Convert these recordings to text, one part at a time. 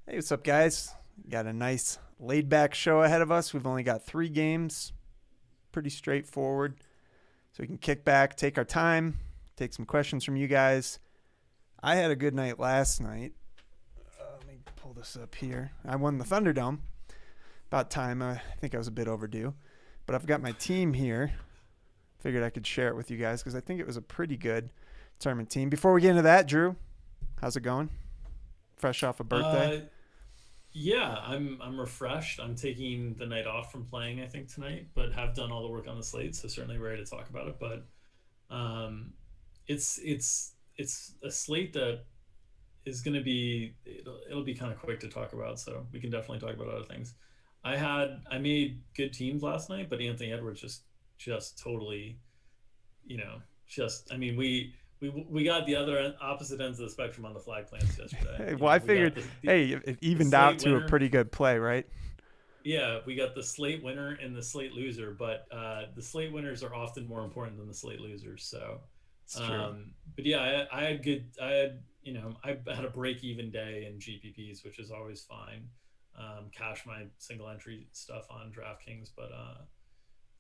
Hey, what's up, guys? Got a nice laid back show ahead of us. We've only got 3 games, pretty straightforward. So we can kick back, take our time, take some questions from you guys. I had a good night last night. Let me pull this up here. I won the Thunderdome. About time. I think I was a bit overdue. But I've got my team here. Figured I could share it with you guys because I think it was a pretty good tournament team. Before we get into that, Drew, how's it going? Fresh off a birthday? Uh, yeah, I'm refreshed. I'm taking the night off from playing, I think, tonight, but have done all the work on the slate, so certainly ready to talk about it. But um, it's a slate that is going to be it'll be kind of quick to talk about, so we can definitely talk about other things. I made good teams last night, but Anthony Edwards just totally, you know, just I mean we got the opposite ends of the spectrum on the flag plants yesterday. Hey, You well, know, I we got figured, hey, it the evened out slate to a winner. pretty good play, right? Yeah, we got the slate winner and the slate loser, but the slate winners are often more important than the slate losers. So, It's true. but yeah, I had good. I had I had a break even day in GPPs, which is always fine. Cash my single entry stuff on DraftKings, but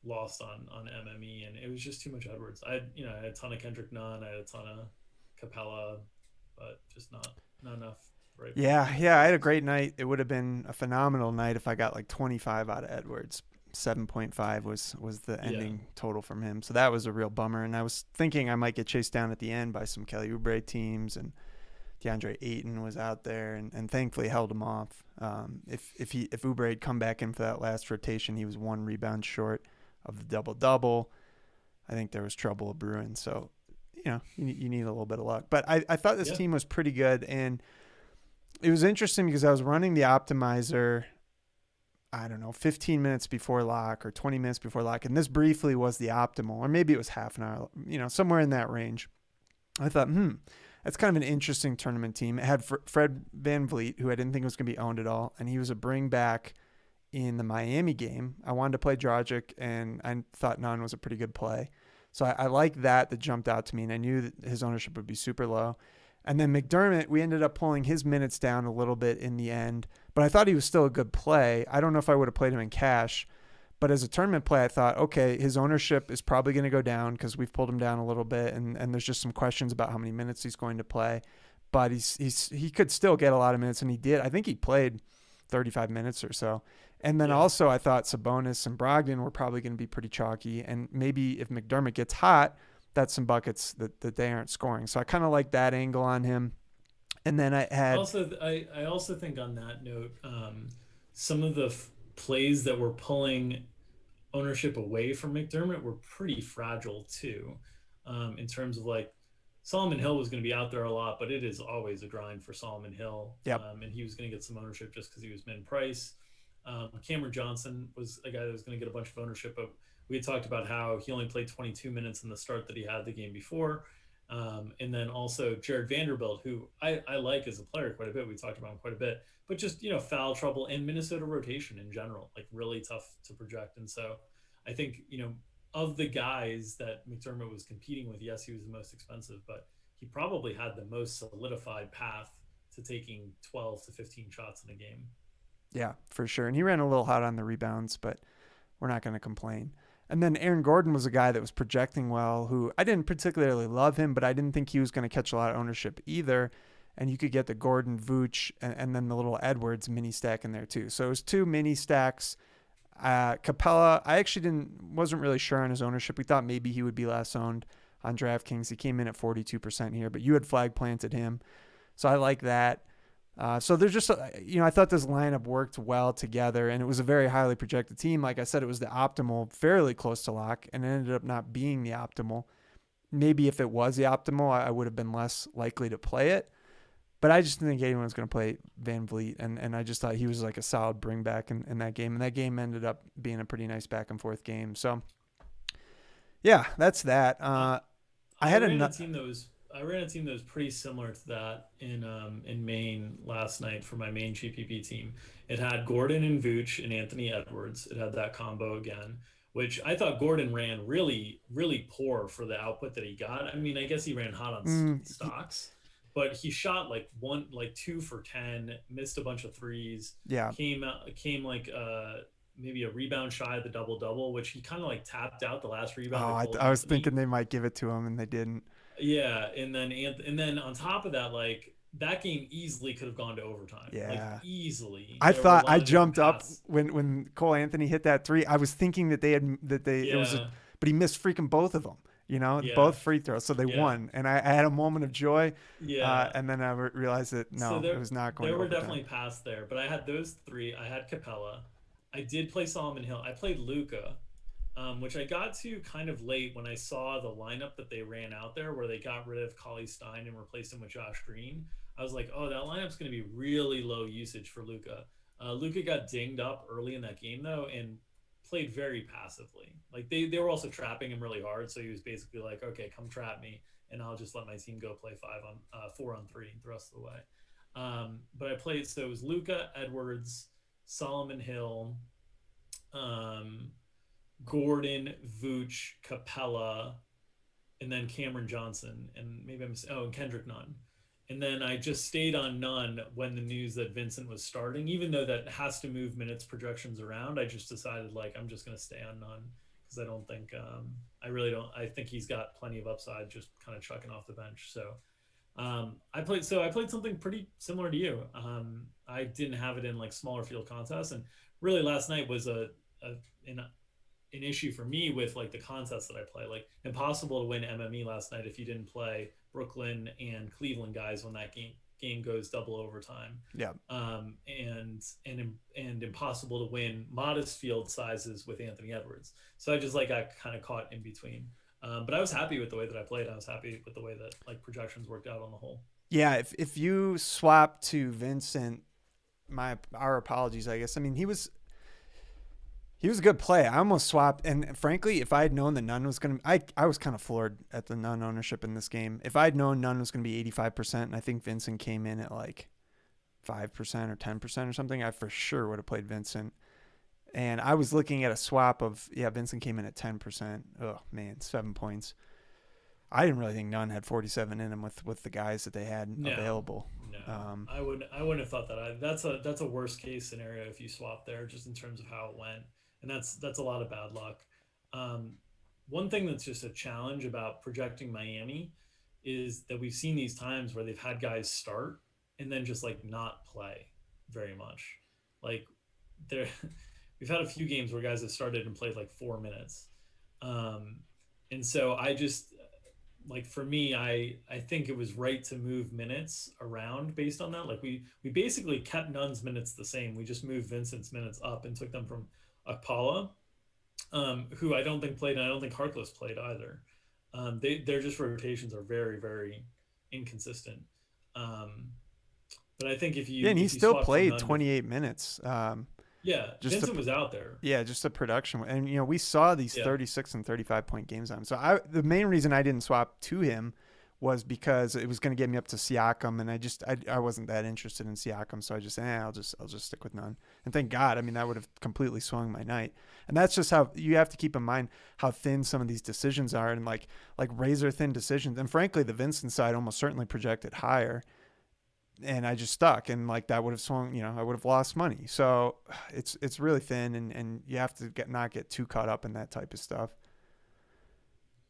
lost on MME, and it was just too much Edwards. I had a ton of Kendrick Nunn, I had a ton of Capella, but just not enough right Yeah, enough yeah, I had a prices. great night. It would have been a phenomenal night if I got like 25 out of Edwards. 7.5 was the Yeah, ending total from him. So that was a real bummer. And I was thinking I might get chased down at the end by some Kelly Oubre teams, and DeAndre Ayton was out there, and thankfully held him off. If Oubre had come back in for that last rotation, he was 1 rebound short of the double double. I think there was trouble brewing. So you need a little bit of luck. But I thought this yeah. team was pretty good, and it was interesting because I was running the optimizer, I don't know, 15 minutes before lock or 20 minutes before lock. And this briefly was the optimal, or maybe it was half an hour, somewhere in that range. I thought, that's kind of an interesting tournament team. It had Fred Van Vliet, who I didn't think was going to be owned at all. And he was a bring back in the Miami game. I wanted to play Dragic, and I thought Nunn was a pretty good play. So I like that jumped out to me, and I knew that his ownership would be super low. And then McDermott, we ended up pulling his minutes down a little bit in the end, but I thought he was still a good play. I don't know if I would have played him in cash, but as a tournament play, I thought, okay, his ownership is probably going to go down because we've pulled him down a little bit, and there's just some questions about how many minutes he's going to play. But he could still get a lot of minutes, and he did. I think he played 35 minutes or so. And then Yeah. also, I thought Sabonis and Brogdon were probably going to be pretty chalky, and maybe if McDermott gets hot, that's some buckets that they aren't scoring. So I kind of like that angle on him. And then I had, I also think on that note, some of the plays that were pulling ownership away from McDermott were pretty fragile too, in terms of like Solomon Hill was going to be out there a lot, but it is always a grind for Solomon Hill, yep, and he was going to get some ownership just because he was min price. Cameron Johnson was a guy that was going to get a bunch of ownership, but we had talked about how he only played 22 minutes in the start that he had the game before. And then also Jared Vanderbilt, who I like as a player quite a bit. We talked about him quite a bit, but just, foul trouble and Minnesota rotation in general, like really tough to project. And so I think, of the guys that McDermott was competing with, yes, he was the most expensive, but he probably had the most solidified path to taking 12 to 15 shots in a game. yeah, for sure. And he ran a little hot on the rebounds, but we're not going to complain. And then Aaron Gordon was a guy that was projecting well, who I didn't particularly love him, but I didn't think he was going to catch a lot of ownership either. And you could get the Gordon, Vooch, and then the little Edwards mini stack in there too. So it was 2 mini stacks. Capella, I actually wasn't really sure on his ownership. We thought maybe he would be less owned on DraftKings. He came in at 42% here, but you had flag planted him, so I like that. So there's just, I thought this lineup worked well together, and it was a very highly projected team. Like I said, it was the optimal, fairly close to lock, and it ended up not being the optimal. Maybe if it was the optimal, I would have been less likely to play it. But I just didn't think anyone was going to play Van Vliet, and I just thought he was like a solid bring back in that game. And that game ended up being a pretty nice back and forth game. So, yeah, that's that. I, I I had ran a a, team that was I ran a team that was pretty similar to that in Maine last night for my main GPP team. It had Gordon and Vooch and Anthony Edwards. It had that combo again, which I thought Gordon ran really really poor for the output that he got. I mean, I guess he ran hot on mm, he, stocks, but he shot like 2 for 10, missed a bunch of threes, Yeah. came like maybe a rebound shy of the double double, which he kind of like tapped out the last Oh, rebound to Cole I was thinking Anthony. they might give it to him and they didn't. Yeah, and then on top of that, like that game easily could have gone to overtime, like Yeah. easily. I There were a thought I lot of different jumped up paths. when Cole Anthony hit that three. I was thinking that it was a, Yeah, but he missed freaking both of them. yeah, Both free throws, so they yeah, won. And I had a moment of joy, yeah. and then I realized that So no, it was not going there to were overtime. definitely paths there, but I had those three. I had Capella. I did play Solomon Hill. I played Luca, which I got to kind of late when I saw the lineup that they ran out there, where they got rid of Cauley Stein and replaced him with Josh Green. I was like, oh, that lineup's going to be really low usage for Luca. Luca got dinged up early in that game though, and played very passively. Like they were also trapping him really hard, so he was basically like, okay, come trap me, and I'll just let my team go play 4-on-3 the rest of the way. But I played, so it was Luca, Edwards, Solomon Hill, um, Gordon, Vooch, Capella, and then Cameron Johnson, and maybe and Kendrick Nunn. And then I just stayed on Nunn when the news that Vincent was starting, even though that has to move minutes projections around. I just decided like I'm just going to stay on Nunn because I don't think I really don't. I think he's got plenty of upside, just kind of chucking off the bench. So I played something pretty similar to you. I didn't have it in like smaller field contests, and really last night was a an, an issue for me with like the contests that I play. Like impossible to win MME last night if you didn't play Brooklyn and Cleveland guys when that game goes double overtime. Yeah. And impossible to win modest field sizes with Anthony Edwards. So I just like got kind of caught in between. But I was happy with the way that I played. I was happy with the way that like projections worked out on the whole. Yeah. If you swap to Vincent, our apologies, I guess. I mean, he was a good play. I almost swapped, and frankly, if I had known that Nunn was going to, I was kind of floored at the Nunn ownership in this game. If I had known Nunn was going to be 85%, and I think Vincent came in at like 5% or 10% or something, I for sure would have played Vincent. And I was looking at a swap of, Vincent came in at 10%. Oh man, 7 points. I didn't really think Nunn had 47 in him with the guys that they had No, available. no, I wouldn't have thought that. That's a worst case scenario if you swap there, just in terms of how it went, and that's a lot of bad luck. Um, One thing that's just a challenge about projecting Miami is that we've seen these times where they've had guys start and then just like not play very much. Like there, we've had a few games where guys have started and played like 4 minutes, um, and so I just like for me, I think it was right to move minutes around based on that. Like we basically kept Nunn's minutes the same. We just moved Vincent's minutes up and took them from Akpala, who I don't think played, and I don't think Harkless played either. Their just rotations are very very inconsistent. Um, but I think Yeah, and he if you still swap from played Nunn to 28 minutes. yeah, Just the Vincent was out there. just the production, and we saw these Yeah, 36 and 35 point games on him. So the main reason I didn't swap to him was because it was going to get me up to Siakam, and I wasn't that interested in Siakam, so I just I'll just stick with Nunn. And thank God, I mean that would have completely swung my night. And that's just how you have to keep in mind how thin some of these decisions are, and like razor thin decisions. And frankly, the Vincent side almost certainly projected higher, and I just stuck, and like that would have swung, I would have lost money. So it's really thin, and you have to not get too caught up in that type of stuff.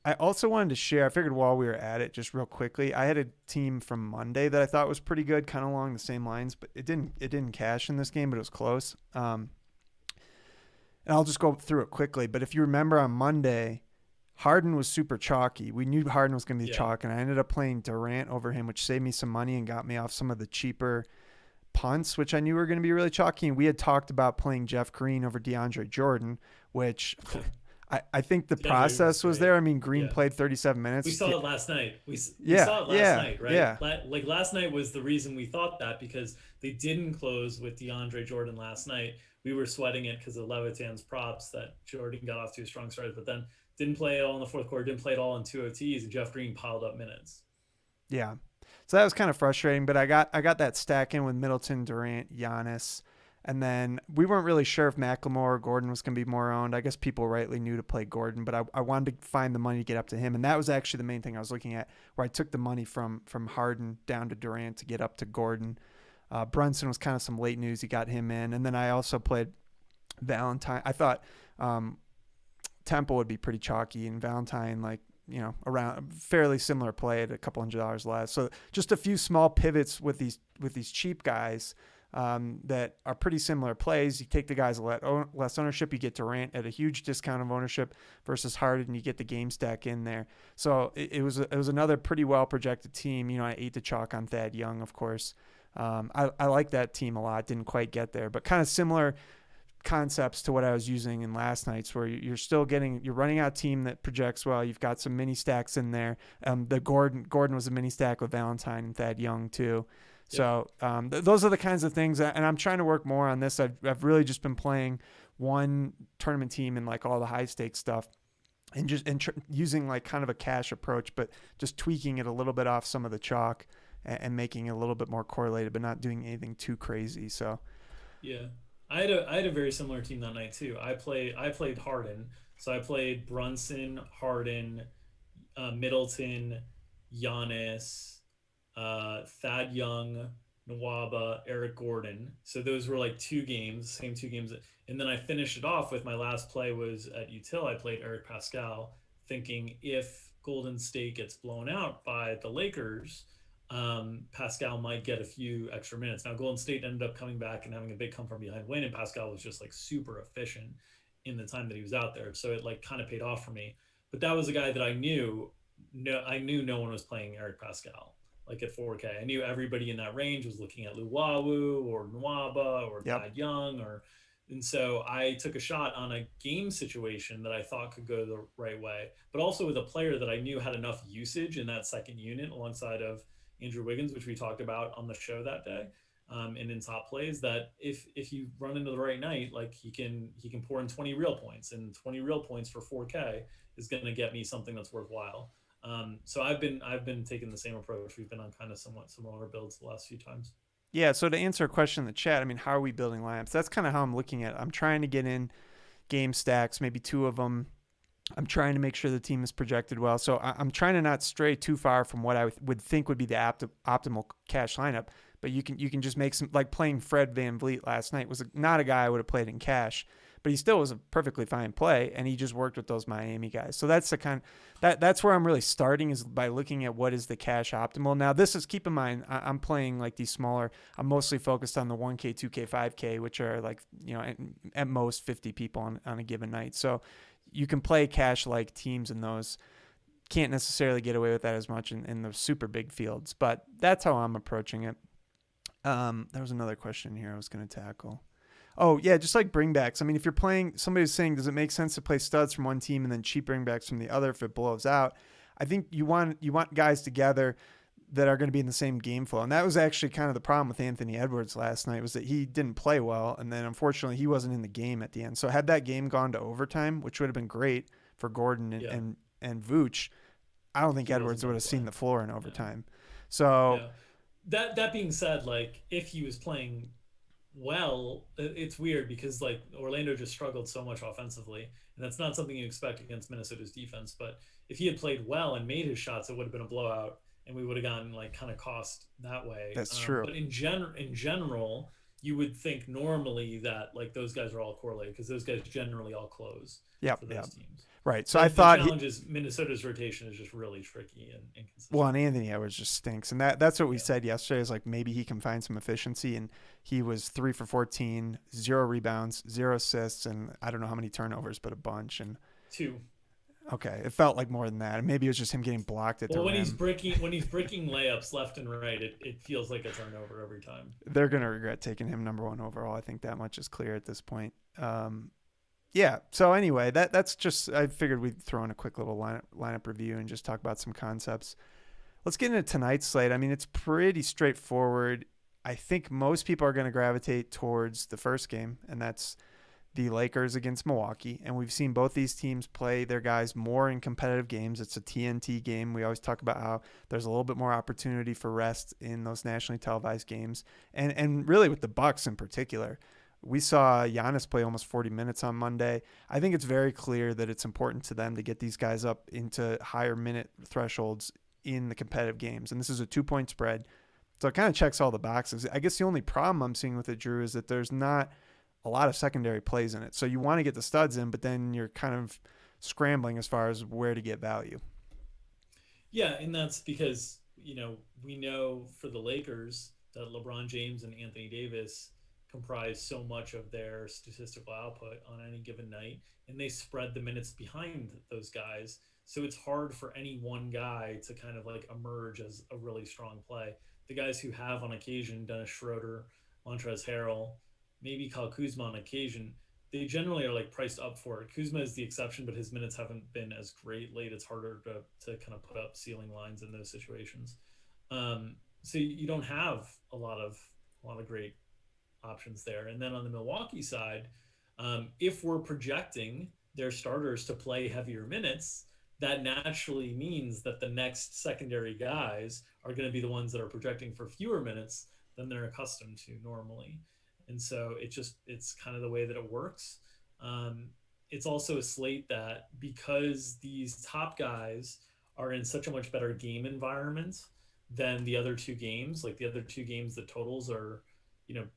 I also wanted to share, I figured while we were at it, just real quickly, I had a team from Monday that I thought was pretty good, kind of along the same lines, but it didn't cash in this game, but it was close. And I'll just go through it quickly. But if you remember on Monday, Harden was super chalky. We knew Harden was going to be yeah, chalk, and I ended up playing Durant over him, which saved me some money and got me off some of the cheaper punts, which I knew were going to be really chalky. And we had talked about playing Jeff Green over DeAndre Jordan, which I think the DeAndre was process was great. there. I mean, Green Yeah. played 37 We minutes. saw it last night. We Yeah, saw it last yeah, night, right? yeah, Like last night was the reason we thought that, because they didn't close with DeAndre Jordan last night. We were sweating it because of Levitan's props that Jordan got off to a strong start, but then didn't play it all in the fourth quarter, didn't play it all in two OTs, and Jeff Green piled up minutes. yeah. So that was kind of frustrating, but I got that stack in with Middleton, Durant, Giannis, And then we weren't really sure if Macklemore or Gordon was going to be more owned. I guess people rightly knew to play Gordon, but I wanted to find the money to get up to him. And that was actually the main thing I was looking at, where I took the money from Harden down to Durant to get up to Gordon. Brunson was kind of some late news. He got him in. And then I also played Valentine. I thought Temple would be pretty chalky, and Valentine, like, around fairly similar play at a couple $100 less. So just a few small pivots with these cheap guys that are pretty similar plays. You take the guys less ownership, you get Durant at a huge discount of ownership versus Harden, you get the game stack in there. So it was another pretty well projected team. I ate the chalk on Thad Young, of course. I like that team a lot. Didn't quite get there, but kind of similar concepts to what I was using in last night's, where you're running out a team that projects well. You've got some mini stacks in there. The Gordon was a mini stack with Valentine and Thad Young too. So those are the kinds of things, and I'm trying to work more on this. I've really just been playing one tournament team and like all the high stakes stuff, and using like kind of a cash approach, but just tweaking it a little bit off some of the chalk and making it a little bit more correlated, but not doing anything too crazy. So yeah. I had a very similar team that night too. I played Harden, so I played Brunson, Harden, Middleton, Giannis, Thad Young, Nwaba, Eric Gordon. So those were like same two games. And then I finished it off with my last play was at Util. I played Eric Pascal, thinking if Golden State gets blown out by the Lakers, Pascal might get a few extra minutes. Now, Golden State ended up coming back and having a big come from behind win, and Pascal was just like super efficient in the time that he was out there. So it like kind of paid off for me. But that was a guy that I knew no one was playing Eric Pascal like at 4K. I knew everybody in that range was looking at Luwawu or Nwaba or Thad Young and so I took a shot on a game situation that I thought could go the right way, but also with a player that I knew had enough usage in that second unit alongside of Andrew Wiggins, which we talked about on the show that day, and in top plays, that if you run into the right night, like he can pour in 20 real points, and 20 real points for 4K is going to get me something that's worthwhile. So I've been taking the same approach. We've been on kind of somewhat similar builds the last few times. Yeah. So to answer a question in the chat, I mean, how are we building lineups? That's kind of how I'm looking at it. I'm trying to get in game stacks, maybe two of them. I'm trying to make sure the team is projected well. So I'm trying to not stray too far from what I would think would be the optimal cash lineup. But you can just make some, like playing Fred VanVleet last night was not a guy I would have played in cash, but he still was a perfectly fine play, and he just worked with those Miami guys. So that's the that's where I'm really starting, is by looking at what is the cash optimal. Now this is, keep in mind, I'm playing like these smaller. I'm mostly focused on the 1K, 2K, 5K, which are like at most 50 people on a given night. So you can play cash-like teams in those. Can't necessarily get away with that as much in the super big fields, but that's how I'm approaching it. There was another question here I was going to tackle. Oh, yeah, just like bringbacks. I mean, if you're playing, somebody was saying, does it make sense to play studs from one team and then cheap bringbacks from the other if it blows out? I think you want guys together that are going to be in the same game flow. And that was actually kind of the problem with Anthony Edwards last night, was that he didn't play well. And then unfortunately he wasn't in the game at the end. So had that game gone to overtime, which would have been great for Gordon and Vooch, I don't think Edwards would have seen the floor in overtime. Yeah. So that being said, like if he was playing well, it's weird because like Orlando just struggled so much offensively, and that's not something you expect against Minnesota's defense. But if he had played well and made his shots, it would have been a blowout, and we would have gotten like kind of cost that way. That's true. But in general, you would think normally that like those guys are all correlated because those guys generally all close for those teams. Right. So I thought the challenge is Minnesota's rotation is just really tricky and inconsistent. Well, and Anthony Edwards just stinks. And that's what we said yesterday, is like maybe he can find some efficiency. And he was 3 for 14, 0 rebounds, 0 assists, and I don't know how many turnovers, but a bunch. And 2. Okay. It felt like more than that. And maybe it was just him getting blocked at the rim. When he's breaking layups left and right, it feels like a turnover every time. They're going to regret taking him number 1 overall. I think that much is clear at this point. Yeah. So anyway, that's just, I figured we'd throw in a quick little lineup review and just talk about some concepts. Let's get into tonight's slate. I mean, it's pretty straightforward. I think most people are going to gravitate towards the first game, and that's the Lakers against Milwaukee. And we've seen both these teams play their guys more in competitive games. It's a TNT game. We always talk about how there's a little bit more opportunity for rest in those nationally televised games. And really with the Bucks in particular. We saw Giannis play almost 40 minutes on Monday. I think it's very clear that it's important to them to get these guys up into higher minute thresholds in the competitive games. And this is a 2 point spread. So it kind of checks all the boxes. I guess the only problem I'm seeing with it, Drew, is that there's not a lot of secondary plays in it. So you want to get the studs in, but then you're kind of scrambling as far as where to get value. Yeah, and that's because, we know for the Lakers that LeBron James and Anthony Davis comprise so much of their statistical output on any given night, and they spread the minutes behind those guys. So it's hard for any one guy to kind of like emerge as a really strong play. The guys who have on occasion, Dennis Schroeder, Montrezl Harrell, maybe Kyle Kuzma on occasion, they generally are like priced up for it. Kuzma is the exception, but his minutes haven't been as great late. It's harder to kind of put up ceiling lines in those situations. So you don't have a lot of great options there. And then on the Milwaukee side, if we're projecting their starters to play heavier minutes, that naturally means that the next secondary guys are going to be the ones that are projecting for fewer minutes than they're accustomed to normally. And so it's kind of the way that it works. Um, it's also a slate that, because these top guys are in such a much better game environment than the other two games, like the other two games, the totals are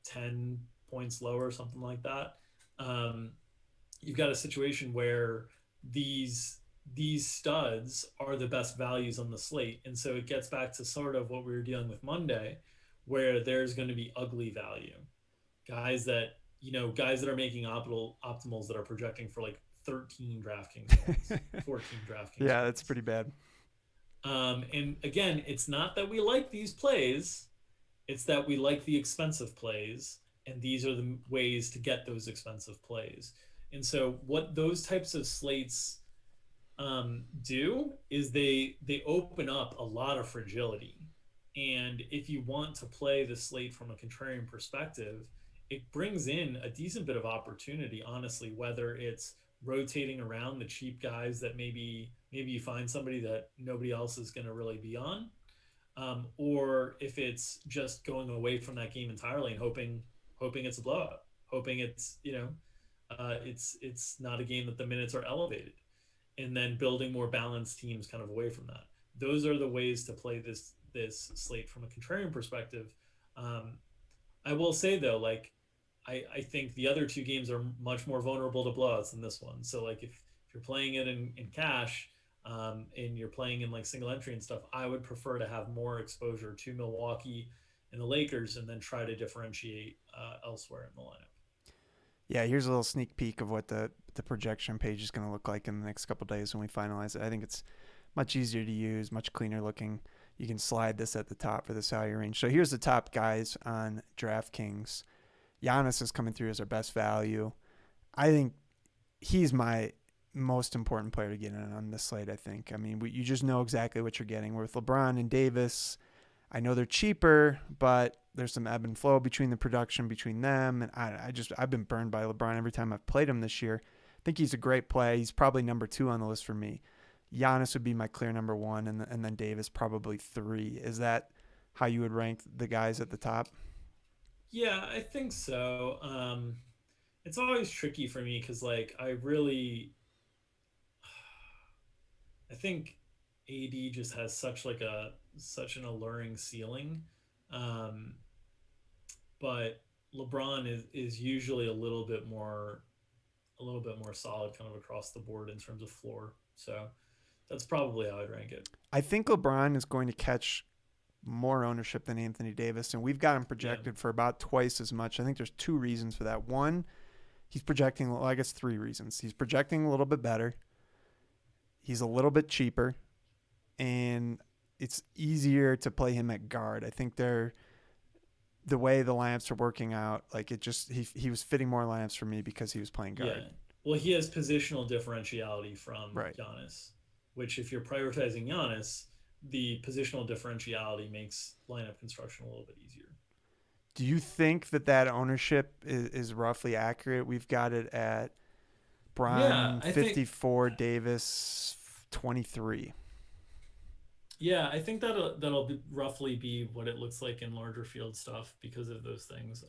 10 points lower, something like that. Um, you've got a situation where these these studs are the best values on the slate, and so it gets back to sort of what we were dealing with Monday, where there's going to be ugly value, guys that are making optimals that are projecting for like 13 DraftKings points, 14 DraftKings Yeah, that's points. pretty bad. And again, it's not that we like these plays, it's that we like the expensive plays, and these are the ways to get those expensive plays. And so, what those types of slates do is they open up a lot of fragility. And if you want to play the slate from a contrarian perspective, it brings in a decent bit of opportunity, honestly, whether it's rotating around the cheap guys that maybe you find somebody that nobody else is going to really be on, or if it's just going away from that game entirely and hoping it's a blowout, hoping it's not a game that the minutes are elevated, and then building more balanced teams kind of away from that. Those are the ways to play this slate from a contrarian perspective. Um, I will say though, like I think the other two games are much more vulnerable to blowouts than this one. So like if you're playing it in cash, and you're playing in like single entry and stuff, I would prefer to have more exposure to Milwaukee and the Lakers, and then try to differentiate elsewhere in the lineup. Yeah, here's a little sneak peek of what the projection page is going to look like in the next couple of days when we finalize it. I think it's much easier to use, much cleaner looking. You can slide this at the top for the salary range. So here's the top guys on DraftKings. Giannis is coming through as our best value. I think he's my most important player to get in on this slate, I think. I mean, you just know exactly what you're getting. With LeBron and Davis, I know they're cheaper, but there's some ebb and flow between the production between them. And I've been burned by LeBron every time I've played him this year. I think he's a great play. He's probably number 2 on the list for me. Giannis would be my clear number 1, and then Davis probably 3. Is that how you would rank the guys at the top? Yeah, I think so. It's always tricky for me because like I think AD just has such an alluring ceiling. Um, but LeBron is usually a little bit more solid kind of across the board in terms of floor. So that's probably how I'd rank it. I think LeBron is going to catch more ownership than Anthony Davis, and we've got him Yeah. projected for about twice as much. I think there's 2 reasons for that. One, he's projecting, well, I guess 3 reasons. He's projecting a little bit better. He's a little bit cheaper, and it's easier to play him at guard. I think the way the lineups are working out, like he was fitting more lineups for me because he was playing Yeah. guard. Well, he has positional differentiality from Right. Giannis, which if you're prioritizing Giannis, the positional differentiality makes lineup construction a little bit easier. Do you think that ownership is roughly accurate? We've got it at Yeah, Bron I think 54, Davis 23. yeah, I think roughly be what it looks like in larger field stuff because of those things.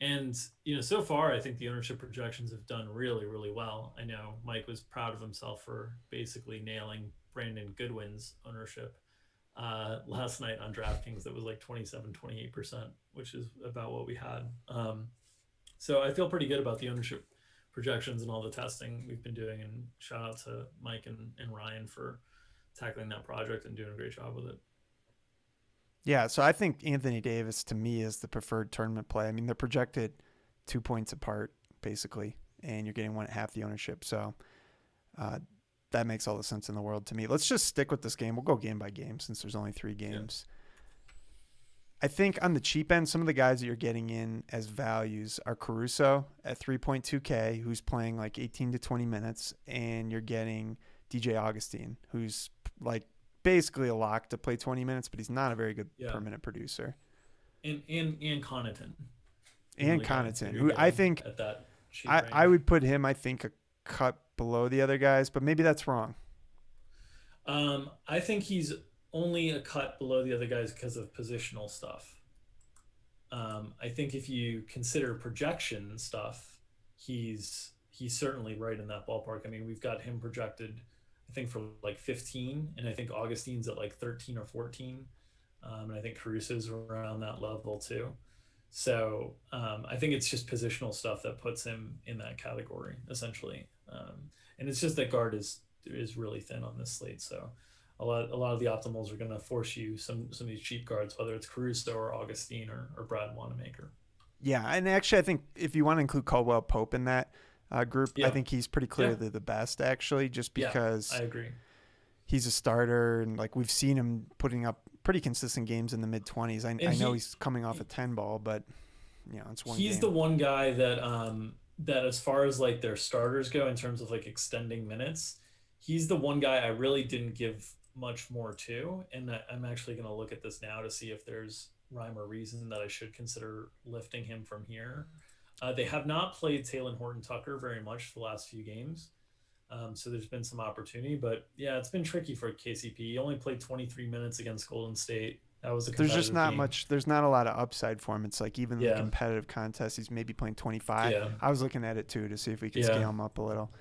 And so far, I think the ownership projections have done really, really well. I know Mike was proud of himself for basically nailing Brandon Goodwin's ownership last night on DraftKings. That was like 27, 28%, which is about what we had. So I feel pretty good about the ownership projections and all the testing we've been doing. And shout out to Mike and Ryan for tackling that project and doing a great job with it. Yeah, so I think Anthony Davis to me is the preferred tournament play. I mean, they're projected 2 points apart basically, and you're getting one at half the ownership. So uh, that makes all the sense in the world to me. Let's just stick with this game. We'll go game by game since there's only 3 games. I think on the cheap end, some of the guys that you're getting in as values are Caruso at 3.2K, who's playing like 18 to 20 minutes, and you're getting DJ Augustine, who's like basically a lock to play 20 minutes, but he's not a very good Yeah. per minute producer. And Connaughton, the And only guy that Connaughton, you're who I getting think at that cheap I range. would put him, I think, a cut below the other guys, but maybe that's wrong. I think he's only a cut below the other guys because of positional stuff. I think if you consider projection stuff, he's certainly right in that ballpark. I mean, we've got him projected, I think, for like 15, and I think Augustine's at like 13 or 14, and I think Caruso's around that level too. So I think it's just positional stuff that puts him in that category essentially, and it's just that guard is really thin on this slate. So a lot of the optimals are going to force you some of these cheap guards, whether it's Caruso or Augustine or Brad Wanamaker. Yeah, and actually, I think if you want to include Caldwell Pope in that group, I Yeah, think he's pretty yeah, clearly the best, actually, just yeah. I because agree. he's a starter and like we've seen him putting up pretty consistent games in the mid 20s. And I know he's coming off a 10 ball, but it's one he's the game. one guy that that as far as like their starters go in terms of like extending minutes, he's the one guy I really didn't give much more to, and I'm actually going to look at this now to see if there's rhyme or reason that I should consider lifting him from here. They have not played Taylor Horton Tucker very much the last few games. So there's been some opportunity, but yeah, it's been tricky for KCP. He only played 23 minutes against Golden State. That was a There's just competitive not game. much. There's not a lot of upside for him. It's like even in the Yeah, competitive contest, he's maybe playing 25. yeah, I was looking at it too to see if we could yeah. scale him up a little.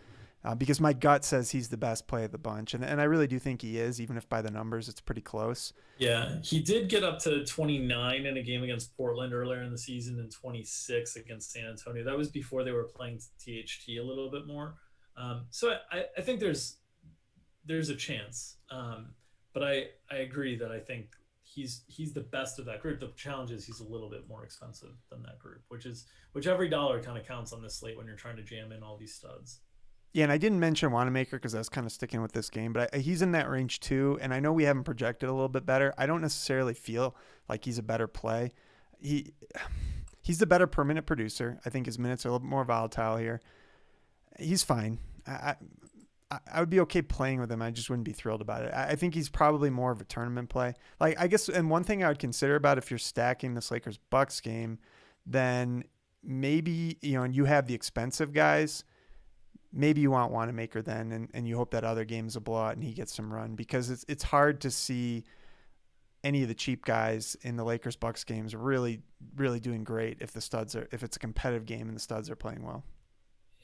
Because my gut says he's the best play of the bunch, and I really do think he is, even if by the numbers it's pretty close. Yeah, he did get up to 29 in a game against Portland earlier in the season and 26 against San Antonio. That was before they were playing THT a little bit more. So I think there's a chance. But I agree that I think he's the best of that group. The challenge is he's a little bit more expensive than that group, which every dollar kind of counts on this slate when you're trying to jam in all these studs. Yeah, and I didn't mention Wanamaker because I was kind of sticking with this game, but he's in that range too. And I know we haven't projected a little bit better. I don't necessarily feel like he's a better play. He he's the better per minute producer. I think his minutes are a little bit more volatile here. He's fine. I would be okay playing with him. I just wouldn't be thrilled about it. I think he's probably more of a tournament play. Like I guess, and one thing I would consider about if you're stacking this Lakers Bucks game, then maybe and you have the expensive guys. Maybe you want Wanamaker then, and you hope that other game's a blowout and he gets some run because it's hard to see any of the cheap guys in the Lakers Bucks games really doing great if it's a competitive game and the studs are playing well.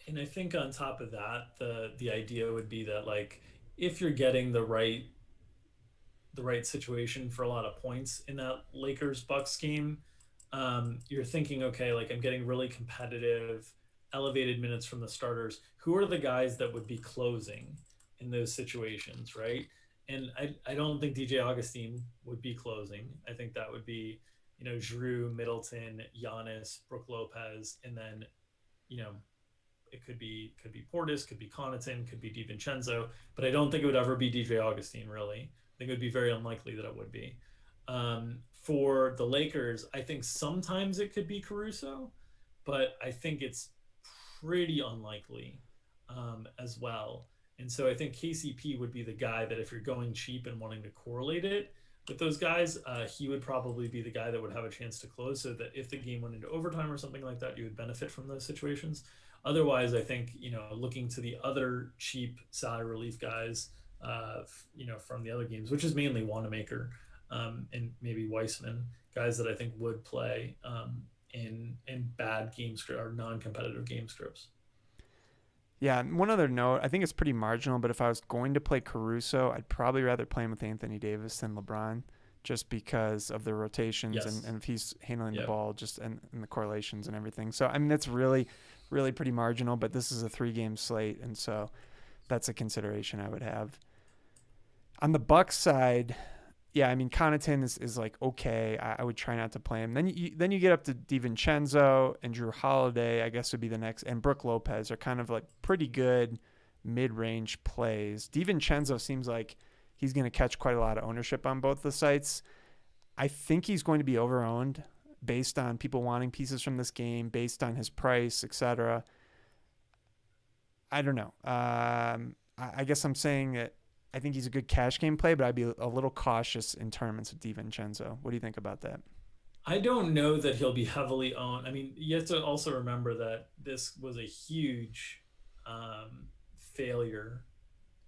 And I think on top of that, the idea would be that like if you're getting the right situation for a lot of points in that Lakers Bucks game, you're thinking, okay, like I'm getting really competitive, elevated minutes from the starters. Who are the guys that would be closing in those situations, right? And I don't think DJ Augustine would be closing. I think that would be, Drew, Middleton, Giannis, Brooke Lopez, and then, you know, it could be Portis, could be Connaughton, could be DiVincenzo, but I don't think it would ever be DJ Augustine. Really, I think it would be very unlikely that it would be. For the Lakers, I think sometimes it could be Caruso, but I think it's pretty unlikely as well. And so I think KCP would be the guy that if you're going cheap and wanting to correlate it with those guys, he would probably be the guy that would have a chance to close so that if the game went into overtime or something like that, you would benefit from those situations. Otherwise, I think, looking to the other cheap salary relief guys, from the other games, which is mainly Wanamaker and maybe Weissman, guys that I think would play in bad game script or non-competitive game scripts. Yeah, and one other note, I think it's pretty marginal, but if I was going to play Caruso, I'd probably rather play him with Anthony Davis than LeBron, just because of the rotations Yes. and if he's handling the Yep. ball, just and the correlations and everything. So I mean, that's really, really pretty marginal. But this is a 3 game slate, and so that's a consideration I would have. On the Bucks side, yeah, I mean Connaughton is like okay. I would try not to play him. Then you get up to DiVincenzo and Drew Holiday. I guess would be the next, and Brooke Lopez are kind of like pretty good mid-range plays. DiVincenzo seems like he's going to catch quite a lot of ownership on both the sites. I think he's going to be overowned based on people wanting pieces from this game, based on his price, etc. I don't know. I guess I'm saying that I think he's a good cash game play, but I'd be a little cautious in tournaments with DiVincenzo. What do you think about that? I don't know that he'll be heavily owned. I mean, you have to also remember that this was a huge failure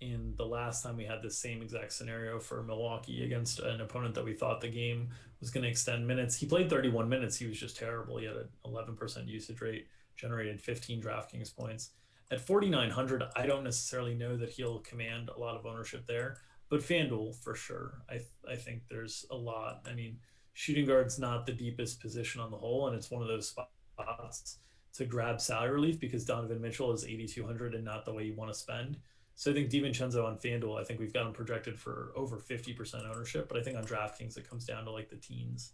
in the last time we had the same exact scenario for Milwaukee against an opponent that we thought the game was going to extend minutes. He played 31 minutes. He was just terrible. He had an 11% usage rate, generated 15 DraftKings points. At 4,900, I don't necessarily know that he'll command a lot of ownership there, but FanDuel for sure. I think there's a lot. I mean, shooting guard's not the deepest position on the whole, and it's one of those spots to grab salary relief because Donovan Mitchell is 8,200 and not the way you want to spend. So I think DiVincenzo on FanDuel, I think we've got him projected for over 50% ownership, but I think on DraftKings it comes down to like the teens,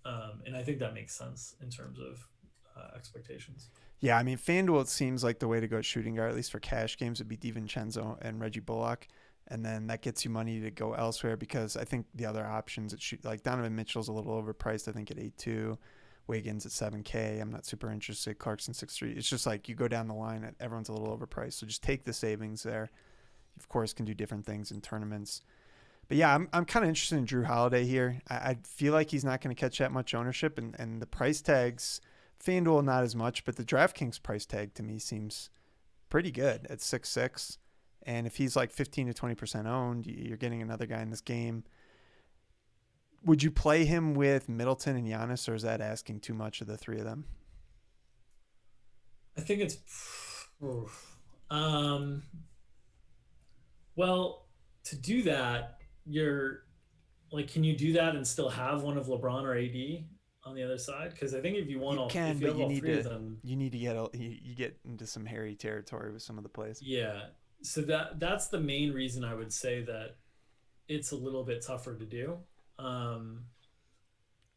and I think that makes sense in terms of expectations. Yeah, I mean FanDuel it seems like the way to go shooting guard, at least for cash games, would be DiVincenzo and Reggie Bullock. And then that gets you money to go elsewhere because I think the other options at shoot like Donovan Mitchell's a little overpriced, I think at 8.2. Wiggins at 7K. I'm not super interested. Clarkson 6.3. It's just like you go down the line, everyone's a little overpriced. So just take the savings there. You, of course, can do different things in tournaments. But yeah, I'm kind of interested in Drew Holiday here. I feel like he's not going to catch that much ownership, and the price tags, FanDuel not as much, but the DraftKings price tag to me seems pretty good at 6.6. And if he's like 15 to 20% owned, you're getting another guy in this game. Would you play him with Middleton and Giannis, or is that asking too much of the three of them? I think it's um, well to do that. You're like, can you do that and still have one of LeBron or AD on the other side? Because I think if you want You all, can, if you but have all three of them, you need to you get into some hairy territory with some of the plays. yeah. So that's the main reason I would say that it's a little bit tougher to do. Um,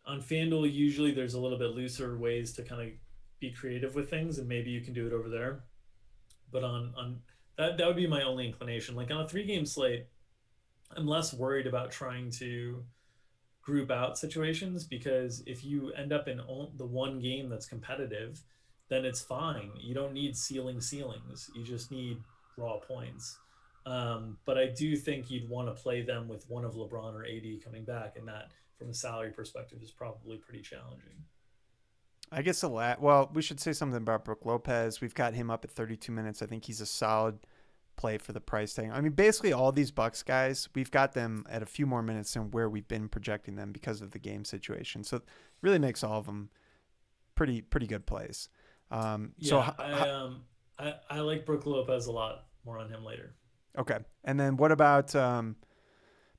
on FanDuel, usually there's a little bit looser ways to kind of be creative with things, and maybe you can do it over there. But on that would be my only inclination. Like on a 3 game slate, I'm less worried about trying to group out situations because if you end up in the one game that's competitive, then it's fine. You don't need ceilings. You just need raw points. But I do think you'd want to play them with one of LeBron or AD coming back, and that, from a salary perspective, is probably pretty challenging. I guess a lot. Well, we should say something about Brooke Lopez. We've got him up at 32 minutes. I think he's a solid play for the price tag. I mean, basically all these Bucks guys, we've got them at a few more minutes than where we've been projecting them because of the game situation. So it really makes all of them pretty good plays. So Yeah, I like Brooke Lopez a lot. More on him later. okay, and then what about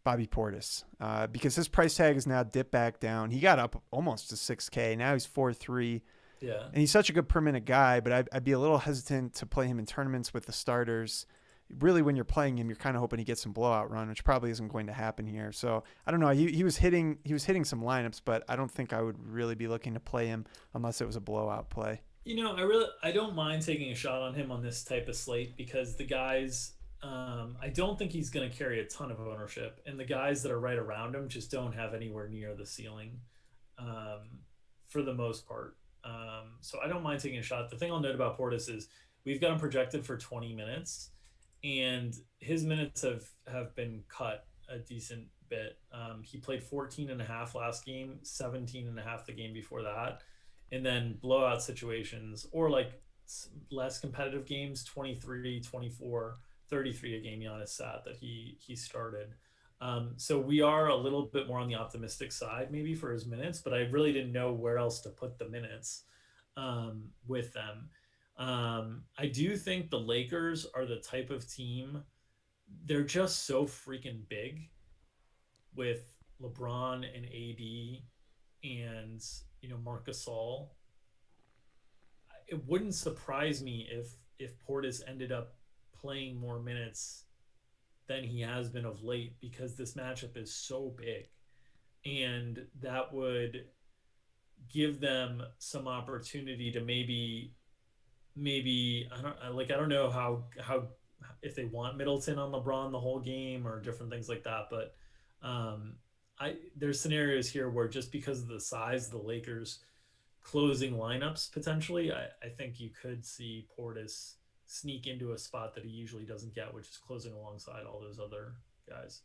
Bobby Portis? Because his price tag is now dipped back down. He got up almost to 6K. Now he's 4.3. Yeah. And he's such a good per minute guy, but I'd be a little hesitant to play him in tournaments with the starters. Really, when you're playing him, you're kind of hoping he gets some blowout run, which probably isn't going to happen here. So I don't know. He was hitting some lineups, but I don't think I would really be looking to play him unless it was a blowout play. I don't mind taking a shot on him on this type of slate because the guys, I don't think he's going to carry a ton of ownership, and the guys that are right around him just don't have anywhere near the ceiling, um, for the most part. So I don't mind taking a shot. The thing I'll note about Portis is we've got him projected for 20 minutes, and his minutes have been cut a decent bit. He played 14 and a half last game, 17 and a half the game before that, and then blowout situations or like less competitive games, 23, 24, 33 a game Giannis sat that he started. So we are a little bit more on the optimistic side, maybe for his minutes, but I really didn't know where else to put the minutes with them. I do think the Lakers are the type of team, they're just so freaking big with LeBron and AD and, Marc Gasol. It wouldn't surprise me if Portis ended up playing more minutes than he has been of late because this matchup is so big, and that would give them some opportunity to maybe I don't know how if they want Middleton on LeBron the whole game or different things like that, but um, I there's scenarios here where just because of the size of the Lakers closing lineups potentially, I think you could see Portis sneak into a spot that he usually doesn't get, which is closing alongside all those other guys.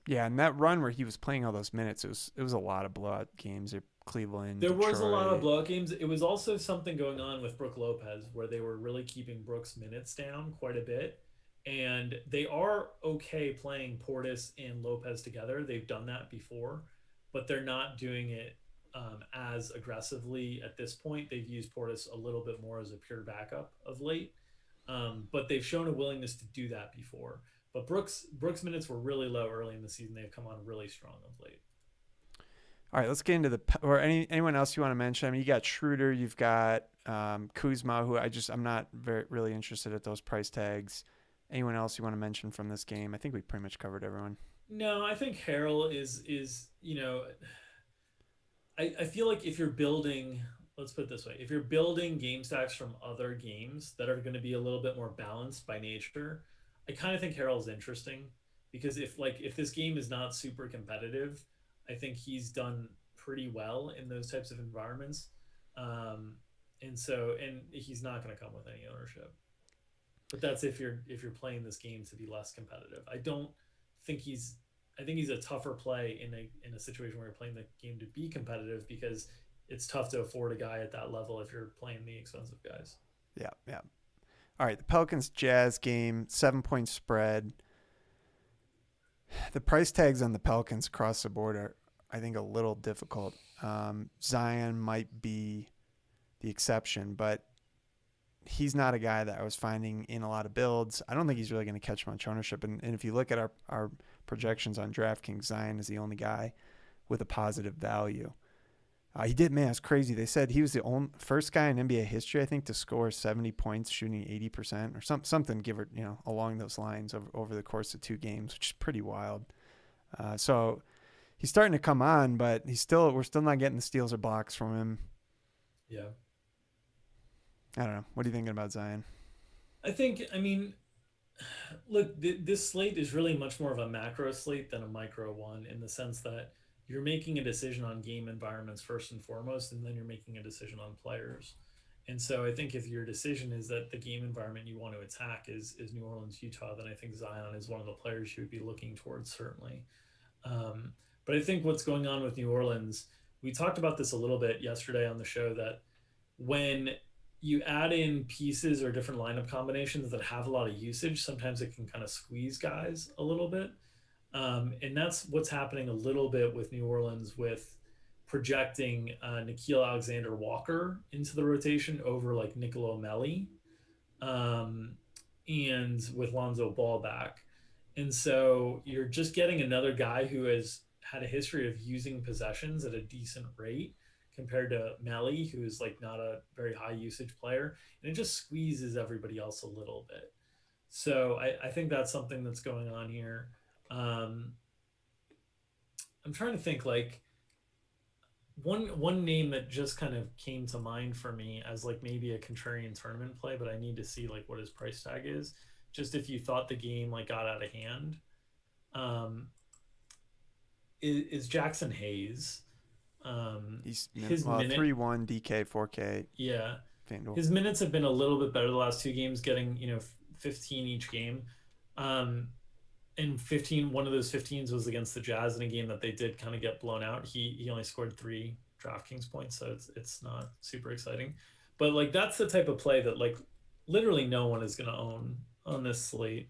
Yeah, and that run where he was playing all those minutes, it was a lot of blowout games. Cleveland, There was a lot of Detroit. blowout games. It was also something going on with Brooke Lopez where they were really keeping Brooks' minutes down quite a bit. And they are okay playing Portis and Lopez together. They've done that before, but they're not doing it as aggressively at this point. They've used Portis a little bit more as a pure backup of late, but they've shown a willingness to do that before. But Brooks' minutes were really low early in the season. They've come on really strong of late. All right, let's get into or anyone else you want to mention. I mean, you got Schroeder, you've got Kuzma, who I'm not really interested at those price tags. Anyone else you want to mention from this game? I think we pretty much covered everyone. No, I think Harrell is I feel like if you're building, let's put it this way, if you're building game stacks from other games that are going to be a little bit more balanced by nature, I kind of think Harrell's interesting because if this game is not super competitive, I think he's done pretty well in those types of environments. Um, and he's not going to come with any ownership. But that's if you're playing this game to be less competitive. I don't think he's I think he's a tougher play in a situation where you're playing the game to be competitive because it's tough to afford a guy at that level if you're playing the expensive guys. Yeah, yeah. All right, the Pelicans Jazz game, 7 point spread. The price tags on the Pelicans across the board are, I think, a little difficult. Zion might be the exception, but he's not a guy that I was finding in a lot of builds. I don't think he's really going to catch much ownership. And if you look at our projections on DraftKings, Zion is the only guy with a positive value. He did, man, it's crazy. They said he was the only first guy in NBA history, I think, to score 70 points, shooting 80% or something, give it, along those lines over the course of 2 games, which is pretty wild. So he's starting to come on, but we're still not getting the steals or blocks from him. Yeah. I don't know. What are you thinking about Zion? I mean, look, this slate is really much more of a macro slate than a micro one in the sense that you're making a decision on game environments first and foremost, and then you're making a decision on players. And so I think if your decision is that the game environment you want to attack is New Orleans, Utah, then I think Zion is one of the players you would be looking towards, certainly. But I think what's going on with New Orleans, we talked about this a little bit yesterday on the show that when you add in pieces or different lineup combinations that have a lot of usage, sometimes it can kind of squeeze guys a little bit. And that's what's happening a little bit with New Orleans with projecting Nikhil Alexander Walker into the rotation over like Nicolo Melli, um, and with Lonzo Ball back. And so you're just getting another guy who has had a history of using possessions at a decent rate compared to Melli, who is like not a very high usage player. And it just squeezes everybody else a little bit. So I think that's something that's going on here. Um, I'm trying to think like one name that just kind of came to mind for me as like maybe a contrarian tournament play, but I need to see like what his price tag is. Just if you thought the game like got out of hand, um, is Jackson Hayes. He's His well, minute, 3-1 DK 4K yeah, FanDuel. his minutes have been a little bit better the last 2 games, getting 15 each game. Um, and 15, one of those 15s was against the Jazz in a game that they did kind of get blown out. He only scored 3 DraftKings points, so it's not super exciting. But like that's the type of play that, like, literally no one is going to own on this slate.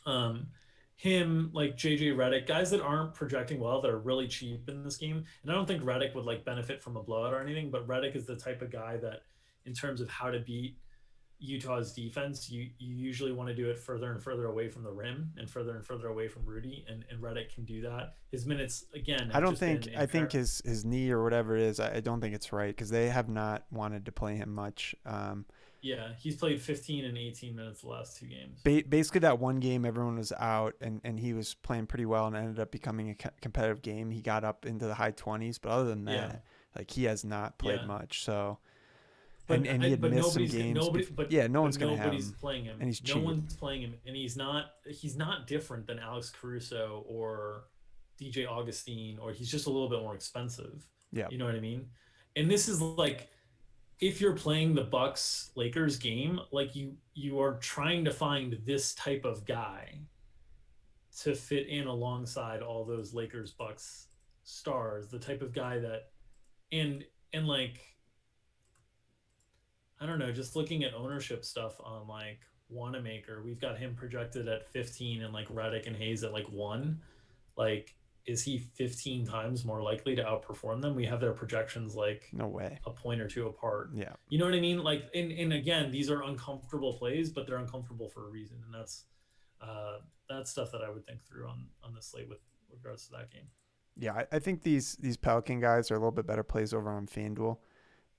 Um, him, like JJ Redick, guys that aren't projecting well, that are really cheap in this game. And I don't think Redick would like benefit from a blowout or anything, but Redick is the type of guy that, in terms of how to beat Utah's defense, you usually want to do it further and further away from the rim and further away from Rudy, and Redick can do that. His minutes again I have don't just been think I think impaired. his knee or whatever it is. I don't think it's right because they have not wanted to play him much. Yeah, he's played 15 and 18 minutes the last two games. Basically, that one game everyone was out and he was playing pretty well and ended up becoming a competitive game. He got up into the high 20s, but other than Yeah, that, like he has not played yeah. much. So but and he had but missed some nobody's games. nobody but Yeah, no but one's gonna have nobody's him, playing him. and he's No cheap. one's playing him, and he's not different than Alex Caruso or DJ Augustine, or he's just a little bit more expensive. Yeah, You know what I mean? And this is like, if you're playing the Bucks Lakers game, like you are trying to find this type of guy to fit in alongside all those Lakers Bucks stars, the type of guy that, and and like, I don't know, just looking at ownership stuff on like Wanamaker, we've got him projected at 15 and like Redick and Hayes at like 1. Like, is he 15 times more likely to outperform them? We have their projections like no way. a point or two apart. Yeah, You know what I mean? Like, and again, these are uncomfortable plays, but they're uncomfortable for a reason, and that's stuff that I would think through on the slate with regards to that game. yeah. I think these Pelican guys are a little bit better plays over on FanDuel.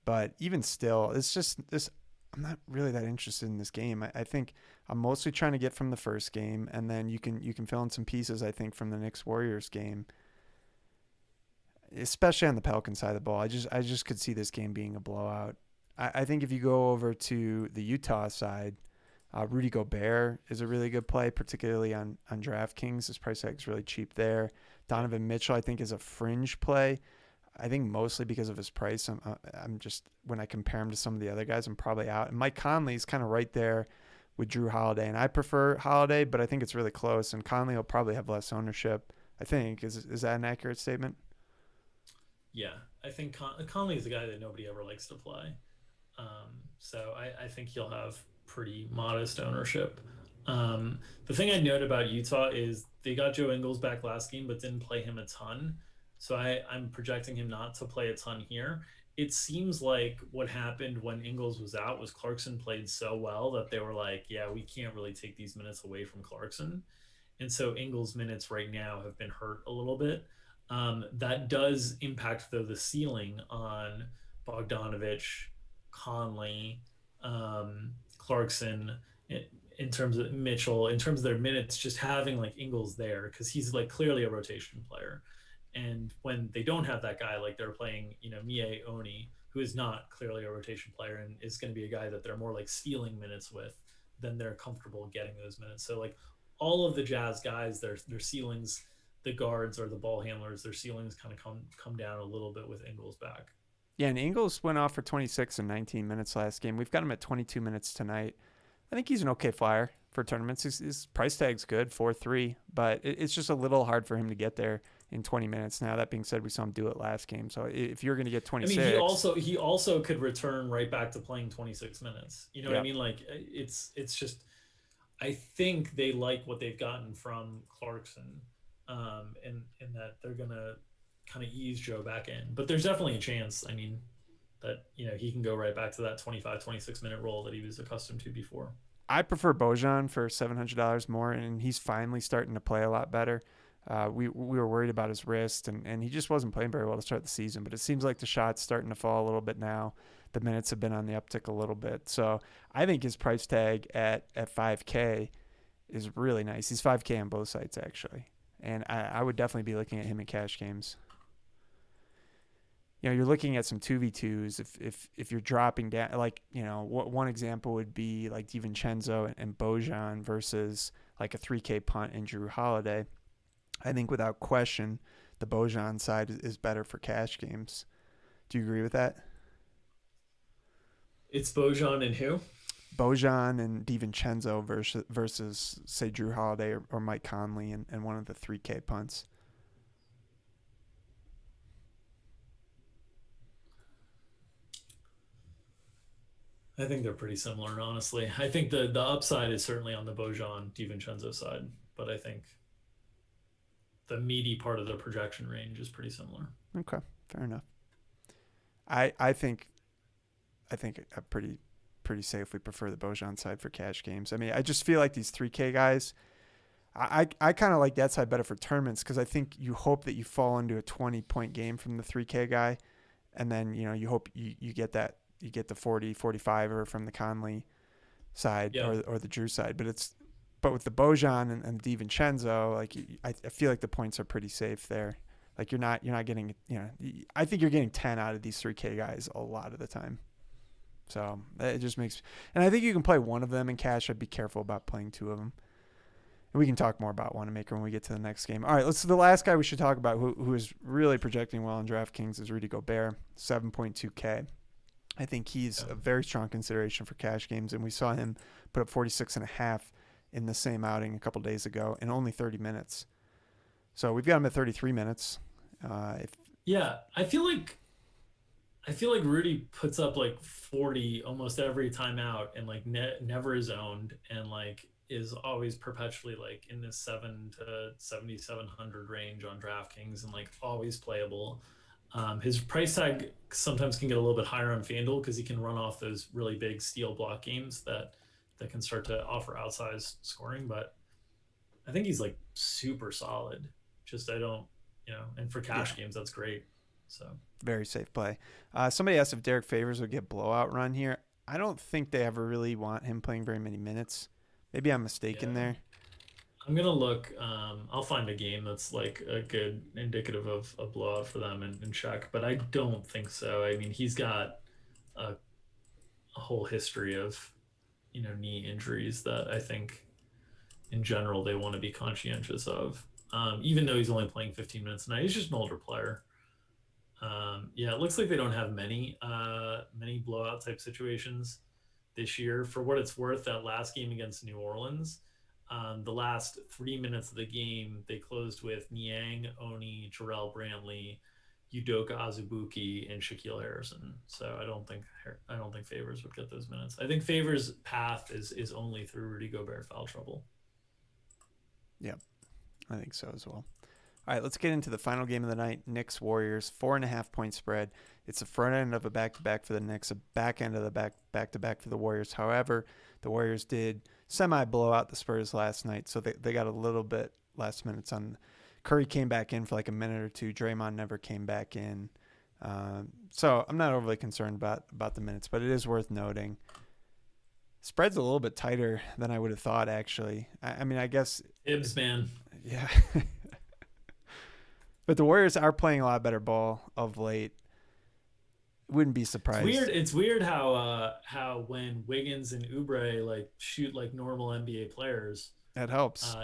But even still, it's just this. I'm not really that interested in this game. I think I'm mostly trying to get from the first game, and then you can fill in some pieces. I think from the Knicks Warriors game, especially on the Pelican side of the ball. I just could see this game being a blowout. I think if you go over to the Utah side, Rudy Gobert is a really good play, particularly on DraftKings. His price tag is really cheap there. Yeah. Donovan Mitchell, I think, is a fringe play. I think mostly because of his price. I'm just when I compare him to some of the other guys, I'm probably out. And Mike Conley's kind of right there with Drew Holiday, and I prefer Holiday, but I think it's really close. And Conley will probably have less ownership. I think is that an accurate statement? Yeah, I think Conley is a guy that nobody ever likes to play. So I think he'll have pretty modest ownership. The thing I note about Utah is they got Joe Ingles back last game, but didn't play him a ton. So I'm projecting him not to play a ton here. It seems like what happened when Ingles was out was Clarkson played so well that they were like, yeah, we can't really take these minutes away from Clarkson. And so Ingles' minutes right now have been hurt a little bit. That does impact, though, the ceiling on Bogdanovich, Conley, Clarkson, in terms of Mitchell, in terms of their minutes, just having like Ingles there, because he's like clearly a rotation player. And when they don't have that guy, like they're playing, Mie Oni, who is not clearly a rotation player and is going to be a guy that they're more like stealing minutes with, then they're comfortable getting those minutes. So like all of the Jazz guys, their ceilings, the guards or the ball handlers, their ceilings kind of come down a little bit with Ingles back. Yeah, and Ingles went off for 26 and 19 minutes last game. We've got him at 22 minutes tonight. I think he's an okay flyer for tournaments. His price tag's good, 4-3, but it's just a little hard for him to get there in 20 minutes. Now, that being said, we saw him do it last game. So if you're going to get I mean, he 26, also he also could return right back to playing 26 minutes. You know what I yeah. mean? Like it's just, I think they like what they've gotten from Clarkson, and that they're gonna kind of ease Joe back in. But there's definitely a chance. I mean, that he can go right back to that 25, 26 minute role that he was accustomed to before. I prefer Bojan for $700 more, and he's finally starting to play a lot better. We were worried about his wrist, and he just wasn't playing very well to start the season. But it seems like the shot's starting to fall a little bit now. The minutes have been on the uptick a little bit. So I think his price tag at 5K is really nice. He's 5K on both sites, actually. And I would definitely be looking at him in cash games. You're looking at some 2v2s if you're dropping down, like, one example would be like DiVincenzo and Bojan versus like a 3K punt and Drew Holiday. I think without question the Bojan side is better for cash games. Do you agree with that? It's Bojan and who? Bojan and DiVincenzo versus say Drew Holiday or Mike Conley and one of the 3K punts. I think they're pretty similar, honestly. I think the upside is certainly on the Bojan DiVincenzo side, but I think the meaty part of the projection range is pretty similar. Okay, fair enough. I think I pretty safely prefer the Bojan side for cash games. I mean, I just feel like these 3K guys. I kind of like that side better for tournaments because I think you hope that you fall into a 20-point game from the 3K guy, and then you hope you get the 40, 45 or from the Conley side Yeah. or the Drew side. But with the Bojan and DiVincenzo, like I feel like the points are pretty safe there. Like you're not getting I think you're getting 10 out of these 3K guys a lot of the time. So it just makes, and I think you can play one of them in cash. I'd be careful about playing two of them. And we can talk more about Wanamaker when we get to the next game. All right, the last guy we should talk about who is really projecting well in DraftKings is Rudy Gobert, 7.2K. I think he's a very strong consideration for cash games, and we saw him put up 46.5 in the same outing a couple days ago in only 30 minutes. So we've got him at 33 minutes. Yeah, I feel like Rudy puts up like 40 almost every time out, and like never is owned, and like is always perpetually like in this 7 to 7,700 range on DraftKings, and like always playable. His price tag sometimes can get a little bit higher on FanDuel because he can run off those really big steal block games that can start to offer outsized scoring. But I think he's like super solid. Just I don't, and for cash games that's great. So very safe play. Somebody asked if Derek Favors would get blowout run here. I don't think they ever really want him playing very many minutes. Maybe I'm mistaken there. I'm going to look. I'll find a game that's like a good indicative of a blowout for them and check. But I don't think so. I mean, he's got a whole history of, knee injuries that I think in general they want to be conscientious of. Even though he's only playing 15 minutes a night, he's just an older player. It looks like they don't have many blowout type situations this year. For what it's worth, that last game against New Orleans, the last 3 minutes of the game, they closed with Niang, Oni, Jarrell Brantley, Udoka Azubuike, and Shaquille Harrison. So I don't think Favors would get those minutes. I think Favors' path is only through Rudy Gobert foul trouble. Yep, I think so as well. All right, let's get into the final game of the night. Knicks Warriors, 4.5 point spread. It's the front end of a back-to-back for the Knicks, a back end of the back-to-back for the Warriors. However, the Warriors did semi-blow out the Spurs last night, so they got a little bit last minutes on. Curry came back in for like a minute or two. Draymond never came back in. So I'm not overly concerned about the minutes, but it is worth noting. Spread's a little bit tighter than I would have thought, actually. I mean, I guess... Ibs, man. Yeah. But the Warriors are playing a lot better ball of late. Wouldn't be surprised. It's weird how when Wiggins and Oubre like shoot like normal NBA players, that helps.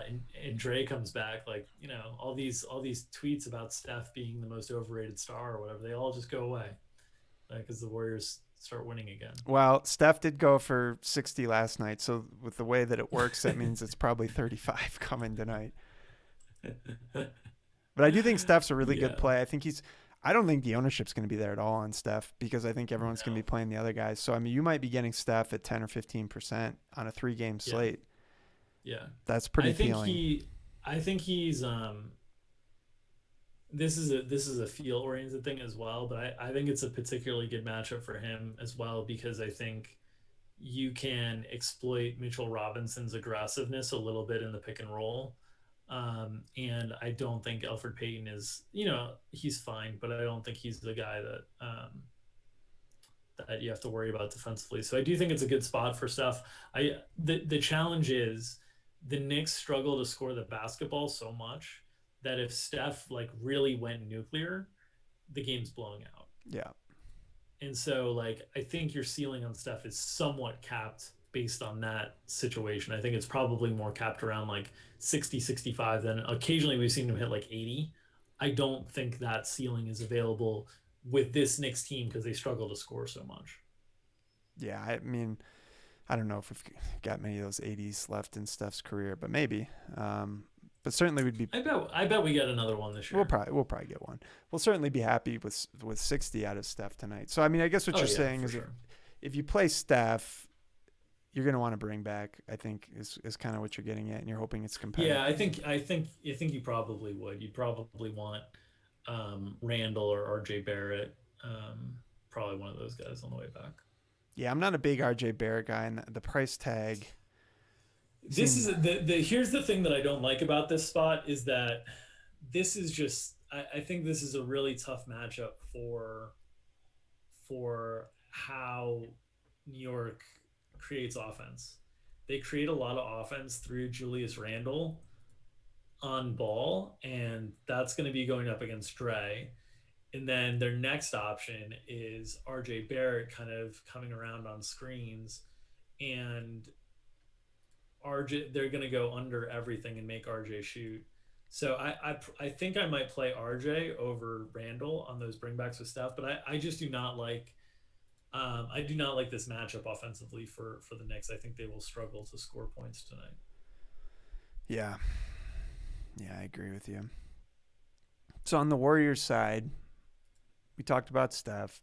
And Dre comes back, like all these tweets about Steph being the most overrated star or whatever, they all just go away, because the Warriors start winning again. Well, Steph did go for 60 last night, so with the way that it works, that means it's probably 35 coming tonight. But I do think Steph's a really good play. I don't think the ownership's going to be there at all on Steph because I think everyone's going to be playing the other guys. So, I mean, you might be getting Steph at 10 or 15% on a 3-game slate. Yeah. That's pretty appealing. I think he's this is a feel-oriented thing as well, but I think it's a particularly good matchup for him as well because I think you can exploit Mitchell Robinson's aggressiveness a little bit in the pick and roll. And I don't think Elfrid Payton is, he's fine, but I don't think he's the guy that you have to worry about defensively. So I do think it's a good spot for Steph. The challenge is the Knicks struggle to score the basketball so much that if Steph like really went nuclear, the game's blowing out. Yeah. And so like, I think your ceiling on Steph is somewhat capped based on that situation. I think it's probably more capped around like 60, 65. Then occasionally we've seen him hit like 80. I don't think that ceiling is available with this Knicks team because they struggle to score so much. Yeah, I mean, I don't know if we've got many of those 80s left in Steph's career, but maybe. But certainly we'd be. I bet we get another one this year. We'll probably get one. We'll certainly be happy with 60 out of Steph tonight. So I mean, I guess what you're saying is if you play Steph, you're going to want to bring back, I think, is kind of what you're getting at, and you're hoping it's competitive. Yeah, I think you probably would. You'd probably want Randall or RJ Barrett. Probably one of those guys on the way back. Yeah, I'm not a big RJ Barrett guy, and the price tag This is seemed. the here's the thing that I don't like about this spot is that this is just I think this is a really tough matchup for how New York creates offense. They create a lot of offense through Julius Randle on ball, and that's going to be going up against Dre. And then their next option is RJ Barrett kind of coming around on screens, and RJ they're going to go under everything and make RJ shoot. So I think I might play RJ over Randall on those bringbacks with Steph, but I just do not like I do not like this matchup offensively for the Knicks. I think they will struggle to score points tonight. Yeah, yeah, I agree with you. So on the Warriors side, we talked about Steph.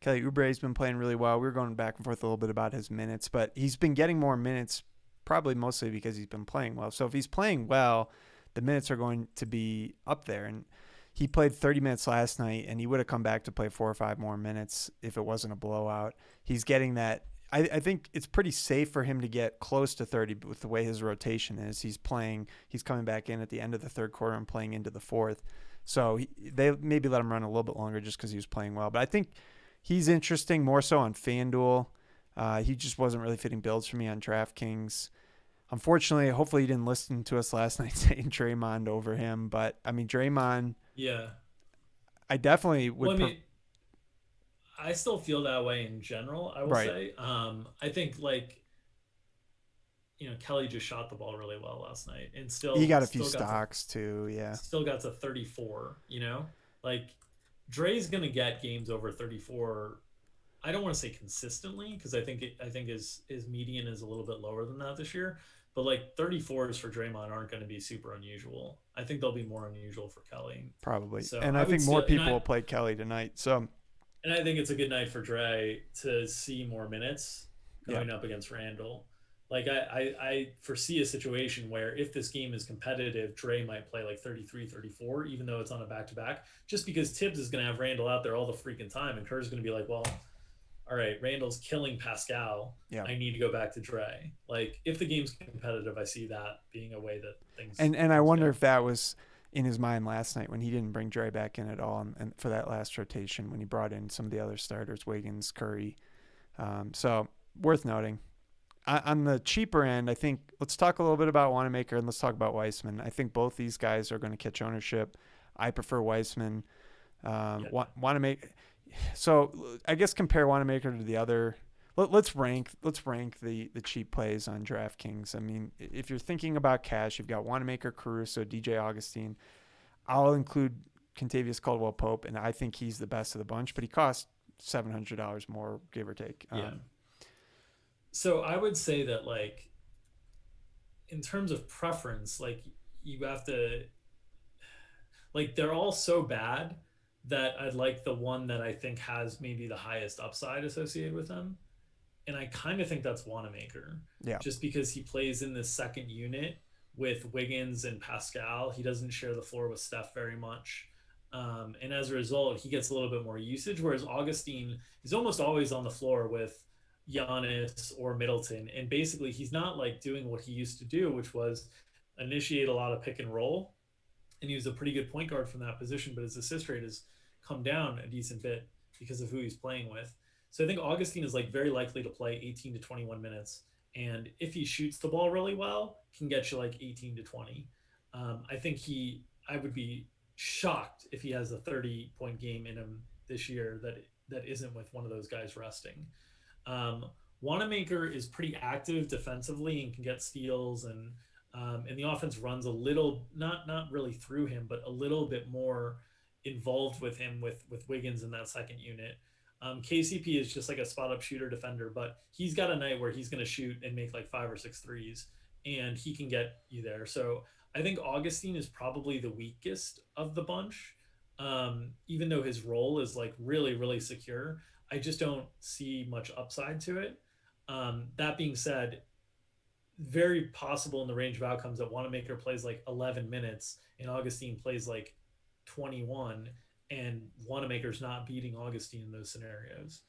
Kelly Oubre's been playing really well. We were going back and forth a little bit about his minutes, but he's been getting more minutes, probably mostly because he's been playing well. So if he's playing well, the minutes are going to be up there. And he played 30 minutes last night, and he would have come back to play 4 or 5 more minutes if it wasn't a blowout. He's getting that. I think it's pretty safe for him to get close to 30 with the way his rotation is. He's coming back in at the end of the third quarter and playing into the fourth. So they maybe let him run a little bit longer just because he was playing well. But I think he's interesting more so on FanDuel. He just wasn't really fitting builds for me on DraftKings. Unfortunately, hopefully you didn't listen to us last night saying Draymond over him. But, I mean, Draymond, Yeah. I definitely Well, would. I mean, I still feel that way in general, I will Right. say. I think Kelly just shot the ball really well last night and He still got a few still got to stocks too. Yeah. still got to 34, Like Dre's going to get games over 34. I don't want to say consistently because I think his median is a little bit lower than that this year, but like 34s for Draymond aren't going to be super unusual. I think they'll be more unusual for Kelly. Probably. So And I I would think more still people will play Kelly tonight. So, and I think it's a good night for Dre to see more minutes yeah, going up against Randall. Like I foresee a situation where if this game is competitive, Dre might play like 33, 34, even though it's on a back to back, just because Tibbs is going to have Randall out there all the freaking time. And Kerr's going to be like, well, all right, Randall's killing Pascal. yeah. I need to go back to Dre. Like if the game's competitive, I see that being a way that things And I things wonder go. if that was in his mind last night when he didn't bring Dre back in at all, and for that last rotation when he brought in some of the other starters, Wiggins, Curry. So worth noting. On the cheaper end, I think let's talk a little bit about Wanamaker and let's talk about Weissman. I think both these guys are going to catch ownership. I prefer Weissman. Yeah. Wanamaker. So I guess compare Wanamaker to the other. Let's rank the cheap plays on DraftKings. I mean, if you're thinking about cash, you've got Wanamaker, Caruso, DJ Augustine. I'll include Contavious Caldwell Pope, and I think he's the best of the bunch, but he costs $700 more, give or take. Yeah. So I would say that like in terms of preference, like you have to like they're all so bad that I'd like the one that I think has maybe the highest upside associated with them. And I kind of think that's Wanamaker, Yeah, just because he plays in this second unit with Wiggins and Pascal. He doesn't share the floor with Steph very much. And as a result, he gets a little bit more usage, whereas Augustine is almost always on the floor with Giannis or Middleton. And basically, he's not like doing what he used to do, which was initiate a lot of pick and roll. And he was a pretty good point guard from that position, but his assist rate has come down a decent bit because of who he's playing with. So I think Augustine is like very likely to play 18 to 21 minutes. And if he shoots the ball really well, can get you like 18 to 20. I think I would be shocked if he has a 30-point game in him this year that isn't with one of those guys resting. Wanamaker is pretty active defensively and can get steals and the offense runs a little not really through him, but a little bit more involved with him with Wiggins in that second unit. KCP is just like a spot up shooter defender, but he's got a night where he's going to shoot and make like 5 or 6 threes, and he can get you there. So I think Augustine is probably the weakest of the bunch, even though his role is like really, really secure. I just don't see much upside to it. That being said, very possible in the range of outcomes that Wanamaker plays like 11 minutes and Augustine plays like 21, and Wanamaker's not beating Augustine in those scenarios.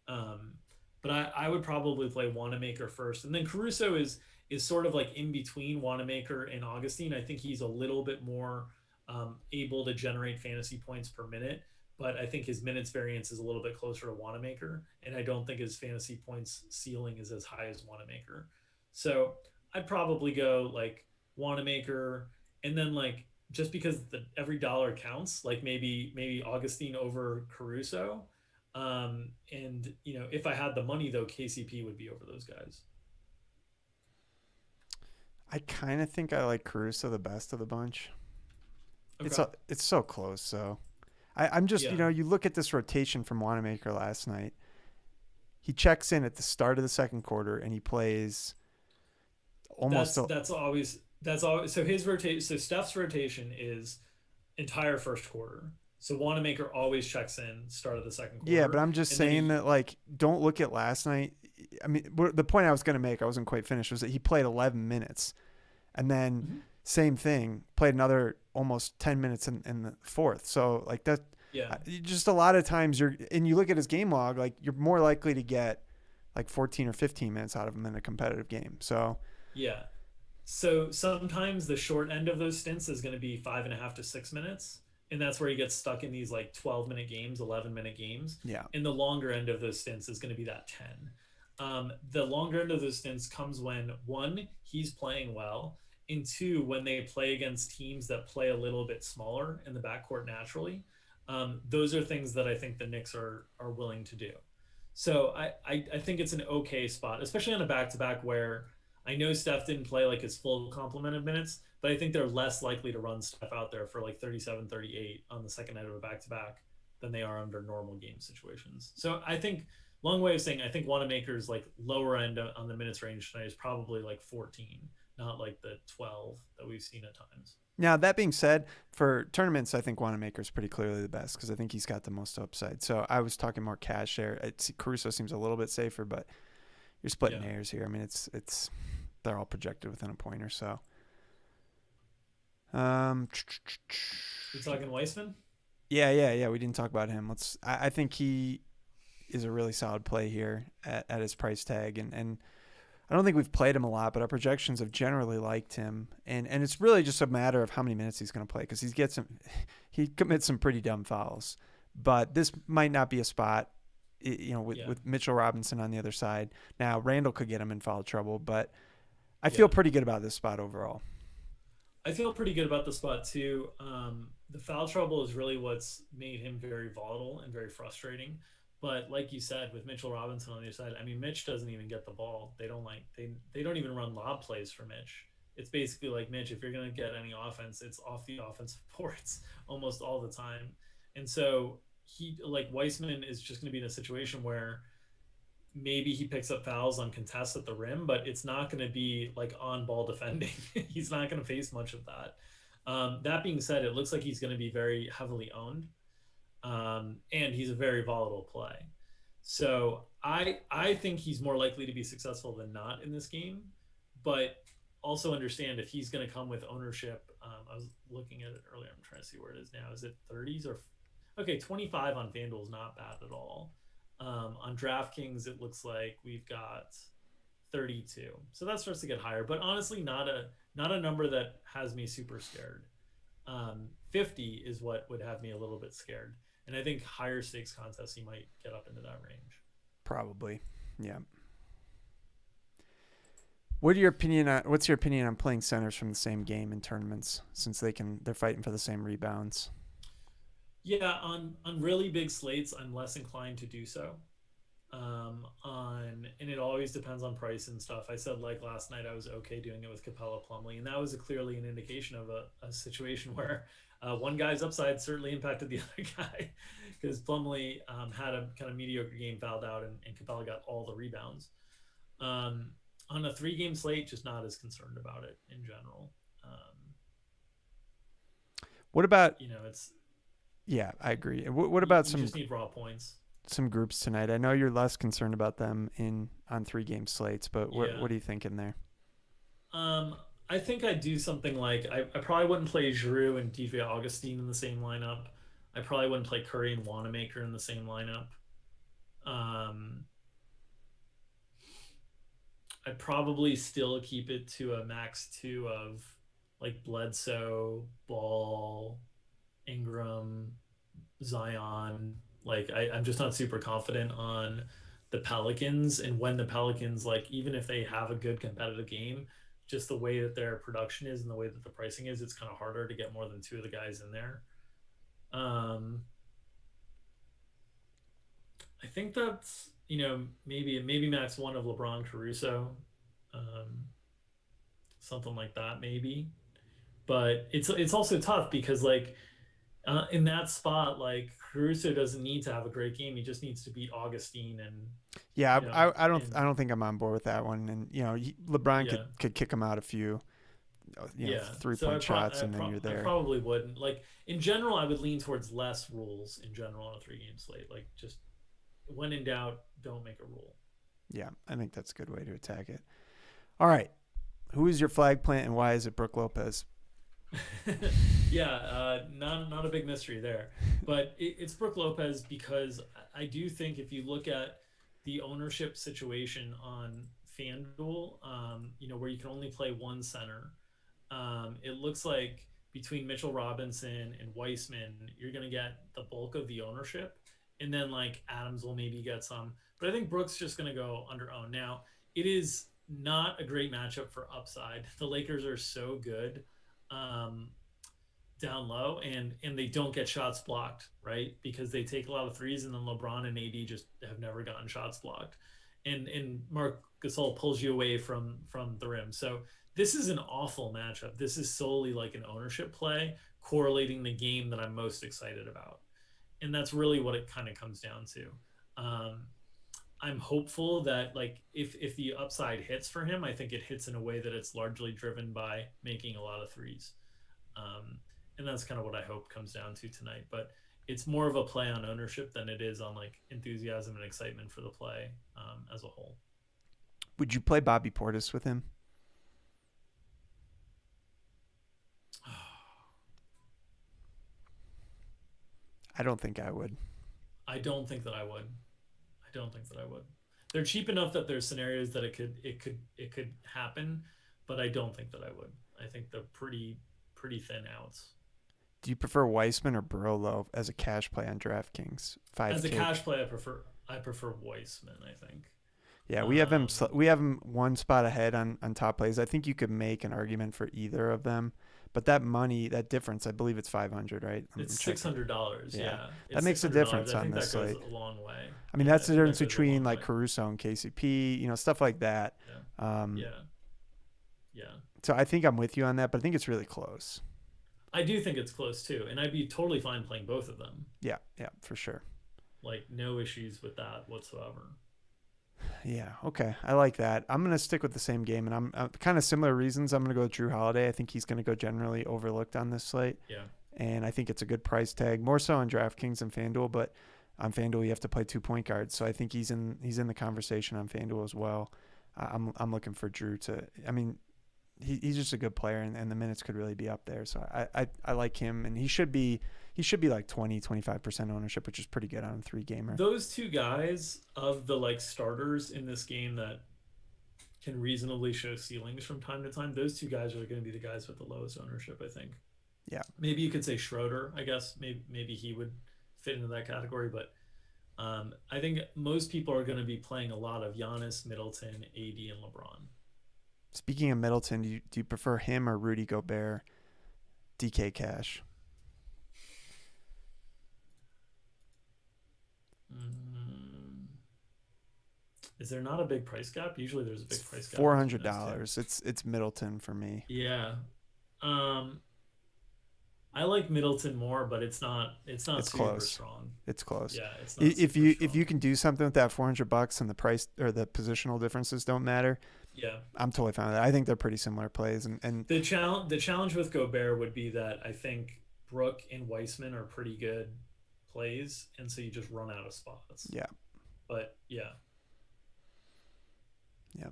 Um, but I would probably play Wanamaker first, and then Caruso is sort of like in between Wanamaker and Augustine. I think he's a little bit more able to generate fantasy points per minute, but I think his minutes variance is a little bit closer to Wanamaker, and I don't think his fantasy points ceiling is as high as Wanamaker. So I'd probably go like Wanamaker, and then like just because every dollar counts, like maybe Augustine over Caruso. And if I had the money though, KCP would be over those guys. I kind of think I like Caruso the best of the bunch. It's Okay. it's so close. So I'm just Yeah. you look at this rotation from Wanamaker last night. He checks in at the start of the second quarter and he plays almost. That's always so his rotation. So Steph's rotation is entire first quarter. So Wanamaker always checks in start of the second Yeah, but quarter, I'm just and then saying he. that like don't look at last night. I mean, the point I was going to make, I wasn't quite finished, was that he played 11 minutes, and then Mhm. same thing, played another almost 10 minutes in the fourth. So like that, Yeah. just a lot of times you look at his game log, like you're more likely to get like 14 or 15 minutes out of him in a competitive game. So Yeah. So sometimes the short end of those stints is going to be 5.5 to 6 minutes. And that's where he gets stuck in these like 12-minute games, 11-minute games. yeah, And the longer end of those stints is going to be that 10. The longer end of those stints comes when one, he's playing well, and two, when they play against teams that play a little bit smaller in the backcourt naturally. Those are things that I think the Knicks are willing to do. So I think it's an okay spot, especially on a back to back where I know Steph didn't play like his full complement of minutes, but I think they're less likely to run Steph out there for like 37, 38 on the second night of a back to back than they are under normal game situations. So I think, long way of saying, I think Wanamaker's like lower end on the minutes range tonight is probably like 14, not like the 12 that we've seen at times. now, that being said, for tournaments, I think Wanamaker is pretty clearly the best because I think he's got the most upside. So I was talking more cash there. Caruso seems a little bit safer, but you're splitting Yeah. hairs here. I mean, it's they're all projected within a point or so. Um, We talking Weissman? yeah. We didn't talk about him. I think he is a really solid play here at his price tag, and I don't think we've played him a lot, but our projections have generally liked him, and it's really just a matter of how many minutes he's going to play because he commits some pretty dumb fouls, but this might not be a spot, Yeah. with Mitchell Robinson on the other side. Now Randall could get him in foul trouble, but I feel Yeah. pretty good about this spot overall. I feel pretty good about the spot too. The foul trouble is really what's made him very volatile and very frustrating. But like you said, with Mitchell Robinson on the other side, I mean, Mitch doesn't even get the ball. They don't even run lob plays for Mitch. It's basically like Mitch, if you're gonna get any offense, it's off the offensive boards almost all the time. And so he like Weissman is just gonna be in a situation where maybe he picks up fouls on contests at the rim, but it's not going to be like on ball defending. He's not going to face much of that. That being said, it looks like he's going to be very heavily owned, and he's a very volatile play. So I think he's more likely to be successful than not in this game, but also understand if he's going to come with ownership. I was looking at it earlier. I'm trying to see where it is now. Is it 30s or okay? 25 on FanDuel is not bad at all. On DraftKings, it looks like we've got 32. So that starts to get higher, but honestly, not a number that has me super scared. 50 is what would have me a little bit scared, and I think higher stakes contests you might get up into that range. Probably, yeah. What's your opinion on playing centers from the same game in tournaments since they're fighting for the same rebounds? Yeah, on really big slates, I'm less inclined to do so. And it always depends on price and stuff. I said like last night I was okay doing it with Capella Plumley, and that was clearly an indication of a situation where one guy's upside certainly impacted the other guy because Plumley had a kind of mediocre game, fouled out, and Capella got all the rebounds. On a 3 game slate, just not as concerned about it in general. What about It's Yeah, I agree. What about you some? just need raw points. some groups tonight. I know you're less concerned about them in on 3 game slates, but Yeah. what are you thinking there? Um, I think I'd do something like I probably wouldn't play Giroux and DJ Augustine in the same lineup. I probably wouldn't play Curry and Wanamaker in the same lineup. Um, I'd probably still keep it to a max two of like Bledsoe, Ball, Ingram, Zion. Like I'm just not super confident on the Pelicans, and when the Pelicans, like, even if they have a good competitive game, just the way that their production is and the way that the pricing is, it's kind of harder to get more than two of the guys in there. Um, I think that's, maybe max one of LeBron Caruso, um, something like that maybe. But it's also tough because, like, in that spot, like, Caruso doesn't need to have a great game. He just needs to beat Augustine and Yeah, and I don't think I'm on board with that one. And LeBron yeah, could kick him out a few yeah. three So point shots, and then you're I there. probably wouldn't, like, in general. I would lean towards less rules in general on a 3 game slate. Like, just when in doubt, don't make a rule. Yeah, I think that's a good way to attack it. All right, who is your flag plant and why is it Brooke Lopez? Yeah, not a big mystery there, but it's Brooke Lopez because I do think if you look at the ownership situation on FanDuel, where you can only play one center, it looks like between Mitchell Robinson and Weissman, you're going to get the bulk of the ownership, and then, like, Adams will maybe get some, but I think Brooks just going to go under own. Now, it is not a great matchup for upside. The Lakers are so good. Um, Down low, and they don't get shots blocked, right? Because they take a lot of threes, and then LeBron and AD just have never gotten shots blocked, and Marc Gasol pulls you away from the rim. So this is an awful matchup. This is solely like an ownership play, correlating the game that I'm most excited about, and that's really what it kind of comes down to. Um, I'm hopeful that, like, if the upside hits for him, I think it hits in a way that it's largely driven by making a lot of threes. Um, and that's kind of what I hope comes down to tonight. But it's more of a play on ownership than it is on, like, enthusiasm and excitement for the play, as a whole. Would you play Bobby Portis with him? I don't think I would. I don't think that I would. I don't think that I would. They're cheap enough that there's scenarios that it could happen, but I don't think that I would. I think they're pretty thin outs. Do you prefer Weissman or Burrow as a cash play on DraftKings? As a 5K. cash play, I prefer Weissman, I think. Yeah, we have him. Um, We have him one spot ahead on top plays. I think you could make an argument for either of them, but that money, that difference, I believe it's 500, right? I'm it's six checking. hundred dollars. Yeah, Yeah, that it's makes six a hundred dollars. difference I on think this that goes slate. a long way. I mean, Yeah, that's I the think difference that goes a between long like way. Caruso and KCP, stuff like that. Yeah, Um, yeah, yeah. so I think I'm with you on that, but I think it's really close. I do think it's close too, and I'd be totally fine playing both of them. Yeah, yeah, for sure. Like, no issues with that whatsoever. Yeah, okay. I like that. I'm going to stick with the same game, and I'm kind of similar reasons. I'm going to go with Drew Holiday. I think he's going to go generally overlooked on this slate, Yeah, and I think it's a good price tag, more so on DraftKings than FanDuel, but on FanDuel you have to play 2 point guards, so I think he's in the conversation on FanDuel as well. I'm looking for Drew to. I mean, he's just a good player, and the minutes could really be up there. So I like him, and he should be like 20-25% ownership, which is pretty good on a 3 gamer. those two guys of the, like, starters in this game that can reasonably show ceilings from time to time. Those two guys are going to be the guys with the lowest ownership, I think. Yeah. Maybe you could say Schroeder. I guess maybe he would fit into that category, but I think most people are going to be playing a lot of Giannis, Middleton, AD, and LeBron. Speaking of Middleton, do you prefer him or Rudy Gobert, DK Cash? Mm, is there not a big price gap? Usually there's a It's big price gap between those two. $400. It's Middleton for me. Yeah. Um, I like Middleton more, but it's not It's super close. strong. It's close. Yeah, it's not If super you strong. can do something with that $400 and the price or the positional differences don't matter, Yeah. I'm totally fine with that. I think they're pretty similar plays, and The challenge with Gobert would be that I think Brook and Weissman are pretty good plays, and so you just run out of spots. Yeah. But yeah, Yeah.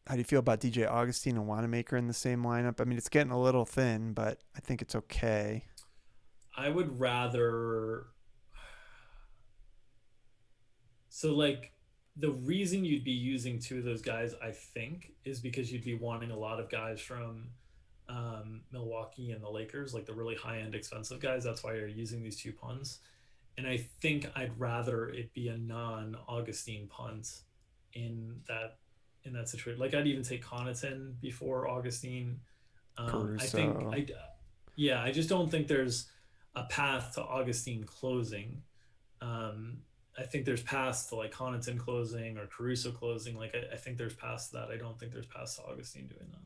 How do you feel about DJ Augustine and Wanamaker in the same lineup? I mean, it's getting a little thin, but I think it's okay. I would rather. So like the reason you'd be using two of those guys, I think, is because you'd be wanting a lot of guys from Milwaukee and the Lakers, like the really high end expensive guys. That's why you're using these two punts. And I think I'd rather it be a non Augustine punt in that in that situation. Like I'd even take Connaughton before Augustine. I think Caruso. yeah, I just don't think there's a path to Augustine closing. Um, I think there's paths to like Connaughton closing or Caruso closing. Like I think there's paths to that. I don't think there's paths to Augustine doing that.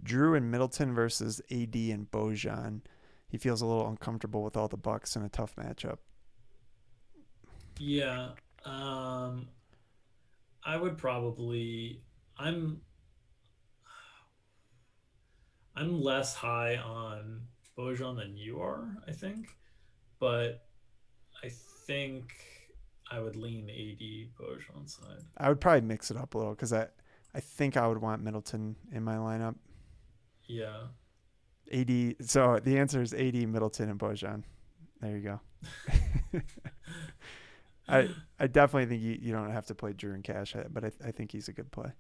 Drew and Middleton versus AD and Bojan. He feels a little uncomfortable with all the Bucks in a tough matchup. Yeah, um, I would probably. I'm I'm less high on Bojan than you are. I think, but I think I would lean AD Bojan side. I would probably mix it up a little because I think I would want Middleton in my lineup. Yeah. AD. So the answer is AD, Middleton, and Bojan. There you go. I I definitely think you don't have to play Drew and Cash, but I think he's a good play.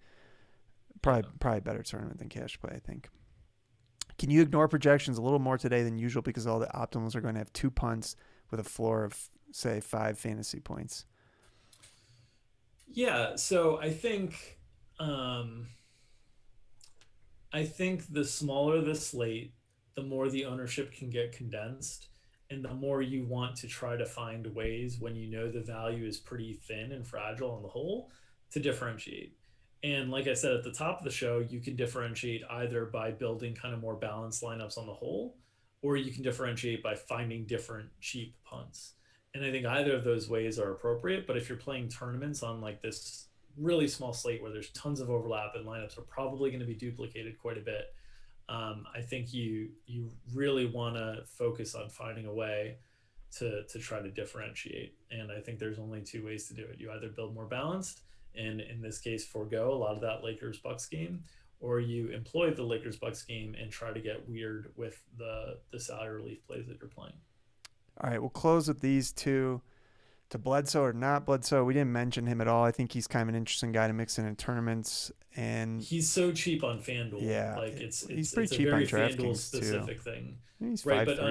Yeah. Probably a better tournament than Cash play, I think. Can you ignore projections a little more today than usual because all the optimals are going to have two punts with a floor of, say, 5 fantasy points? Yeah. So um, I think the smaller the slate, the more the ownership can get condensed, and the more you want to try to find ways when you know the value is pretty thin and fragile on the whole to differentiate. And like I said at the top of the show, you can differentiate either by building kind of more balanced lineups on the whole, or you can differentiate by finding different cheap punts. And I think either of those ways are appropriate. But if you're playing tournaments on like this really small slate where there's tons of overlap and lineups are probably going to be duplicated quite a bit, I think you really want to focus on finding a way to try to differentiate. And I think there's only two ways to do it. You either build more balanced, and in this case, forego a lot of that Lakers Bucks game, or you employ the Lakers Bucks game and try to get weird with the salary relief plays that you're playing. All right, we'll close with these two. To Bledsoe or not Bledsoe, we didn't mention him at all. I think he's kind of an interesting guy to mix in tournaments. And He's so cheap on FanDuel. yeah, Like he's it's pretty a cheap on very FanDuel DraftKings too. specific thing, He's right? five But three.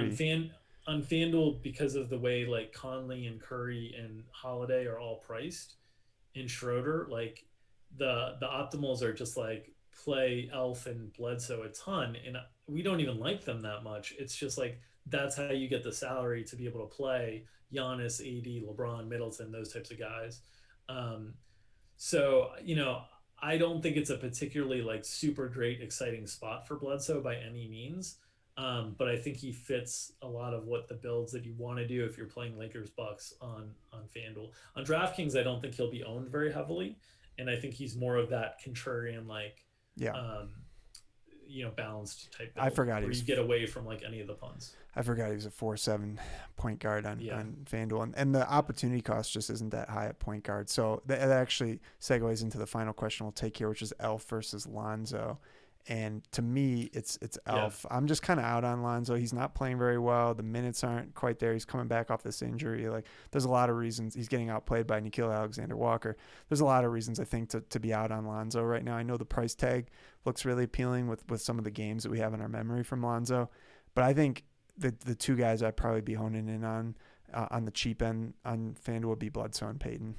On FanDuel, because of the way like Conley and Curry and Holiday are all priced, in Schroeder, like the optimals are just like play Elf and Bledsoe a ton, and we don't even like them that much. It's just like that's how you get the salary to be able to play Giannis, AD, LeBron, Middleton, those types of guys. Um, so I don't think it's a particularly like super great, exciting spot for Bledsoe by any means. But I think he fits a lot of what the builds that you want to do if you're playing Lakers Bucks on FanDuel. On DraftKings, I don't think he'll be owned very heavily, and I think he's more of that contrarian like Yeah, um, balanced type I build forgot he where was. you get away from like any of the puns. I forgot he was a 4-7 point guard Yeah, on FanDuel, and the opportunity cost just isn't that high at point guard. So that actually segues into the final question we'll take here, which is Elf versus Lonzo. And to me, it's yeah, Elf. I'm just kind of out on Lonzo. He's not playing very well. The minutes aren't quite there. He's coming back off this injury. Like there's a lot of reasons. He's getting outplayed by Nickeil Alexander-Walker. There's a lot of reasons I think to be out on Lonzo right now. I know the price tag looks really appealing with some of the games that we have in our memory from Lonzo, but I think the two guys I'd probably be honing in on the cheap end on FanDuel would be Bledsoe and Payton.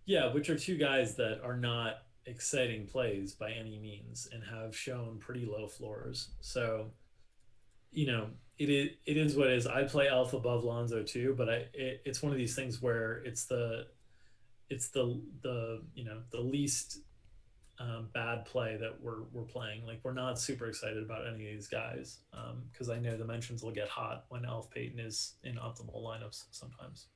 yeah. Which are two guys that are not exciting plays by any means and have shown pretty low floors. So it is what it is. I play Alpha above Lonzo too, but it's one of these things where it's the least bad play that we're playing. Like we're not super excited about any of these guys because I know the mentions will get hot when Elf Payton is in optimal lineups sometimes.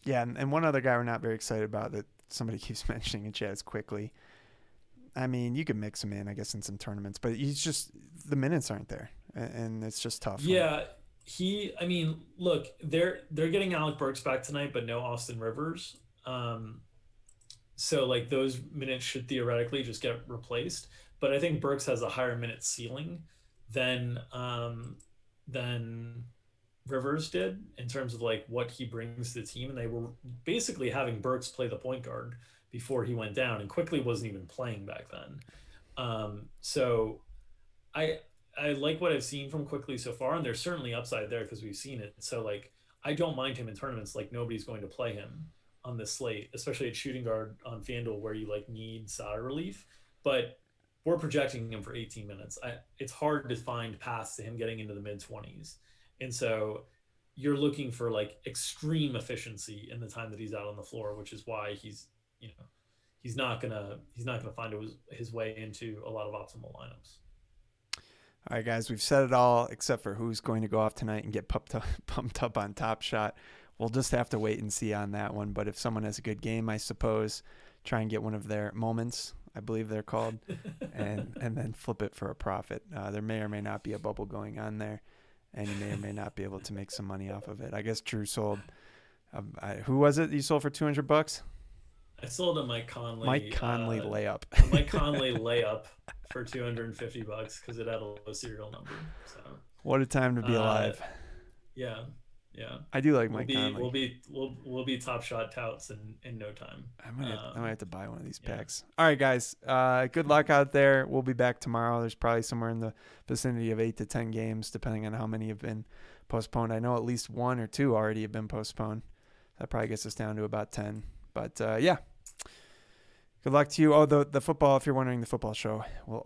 Yeah, and one other guy we're not very excited about that somebody keeps mentioning in chat is Quickly. I mean, you could mix him in, I guess, in some tournaments, but he's just the minutes aren't there, and it's just tough. Yeah, I mean, look, they're getting Alec Burks back tonight, but no Austin Rivers. So like those minutes should theoretically just get replaced. But I think Burks has a higher minute ceiling than than Rivers did in terms of like what he brings to the team. And they were basically having Burks play the point guard before he went down, and quickly wasn't even playing back then. So I I like what I've seen from Quickly so far, and there's certainly upside there because we've seen it. So like I don't mind him in tournaments. Like nobody's going to play him on this slate, especially at shooting guard on FanDuel where you like need salary relief. But we're projecting him for 18 minutes. It's hard to find paths to him getting into the mid 20s, and so you're looking for like extreme efficiency in the time that he's out on the floor, which is why you know he's not gonna find his way into a lot of optimal lineups. All right, guys, we've said it all except for who's going to go off tonight and get pumped up on Top Shot. We'll just have to wait and see on that one. But if someone has a good game, I suppose, try and get one of their moments, I believe they're called, and then flip it for a profit. There may or may not be a bubble going on there, and you may or may not be able to make some money off of it. I guess Drew sold. Who was it you sold for $200? I sold a Mike Conley. Layup. A Mike Conley layup for $250 because it had a low serial number. So What a time to be alive. Yeah, yeah. I do like Mike Conley. We'll be Top Shot touts in no time. I might have to buy one of these packs. All right, guys. Good luck out there. We'll be back tomorrow. There's probably somewhere in the vicinity of 8 to 10 games, depending on how many have been postponed. I know at least 1 or 2 already have been postponed. That probably gets us down to about 10. But yeah, good luck to you. Oh, the football, if you're wondering, the football show will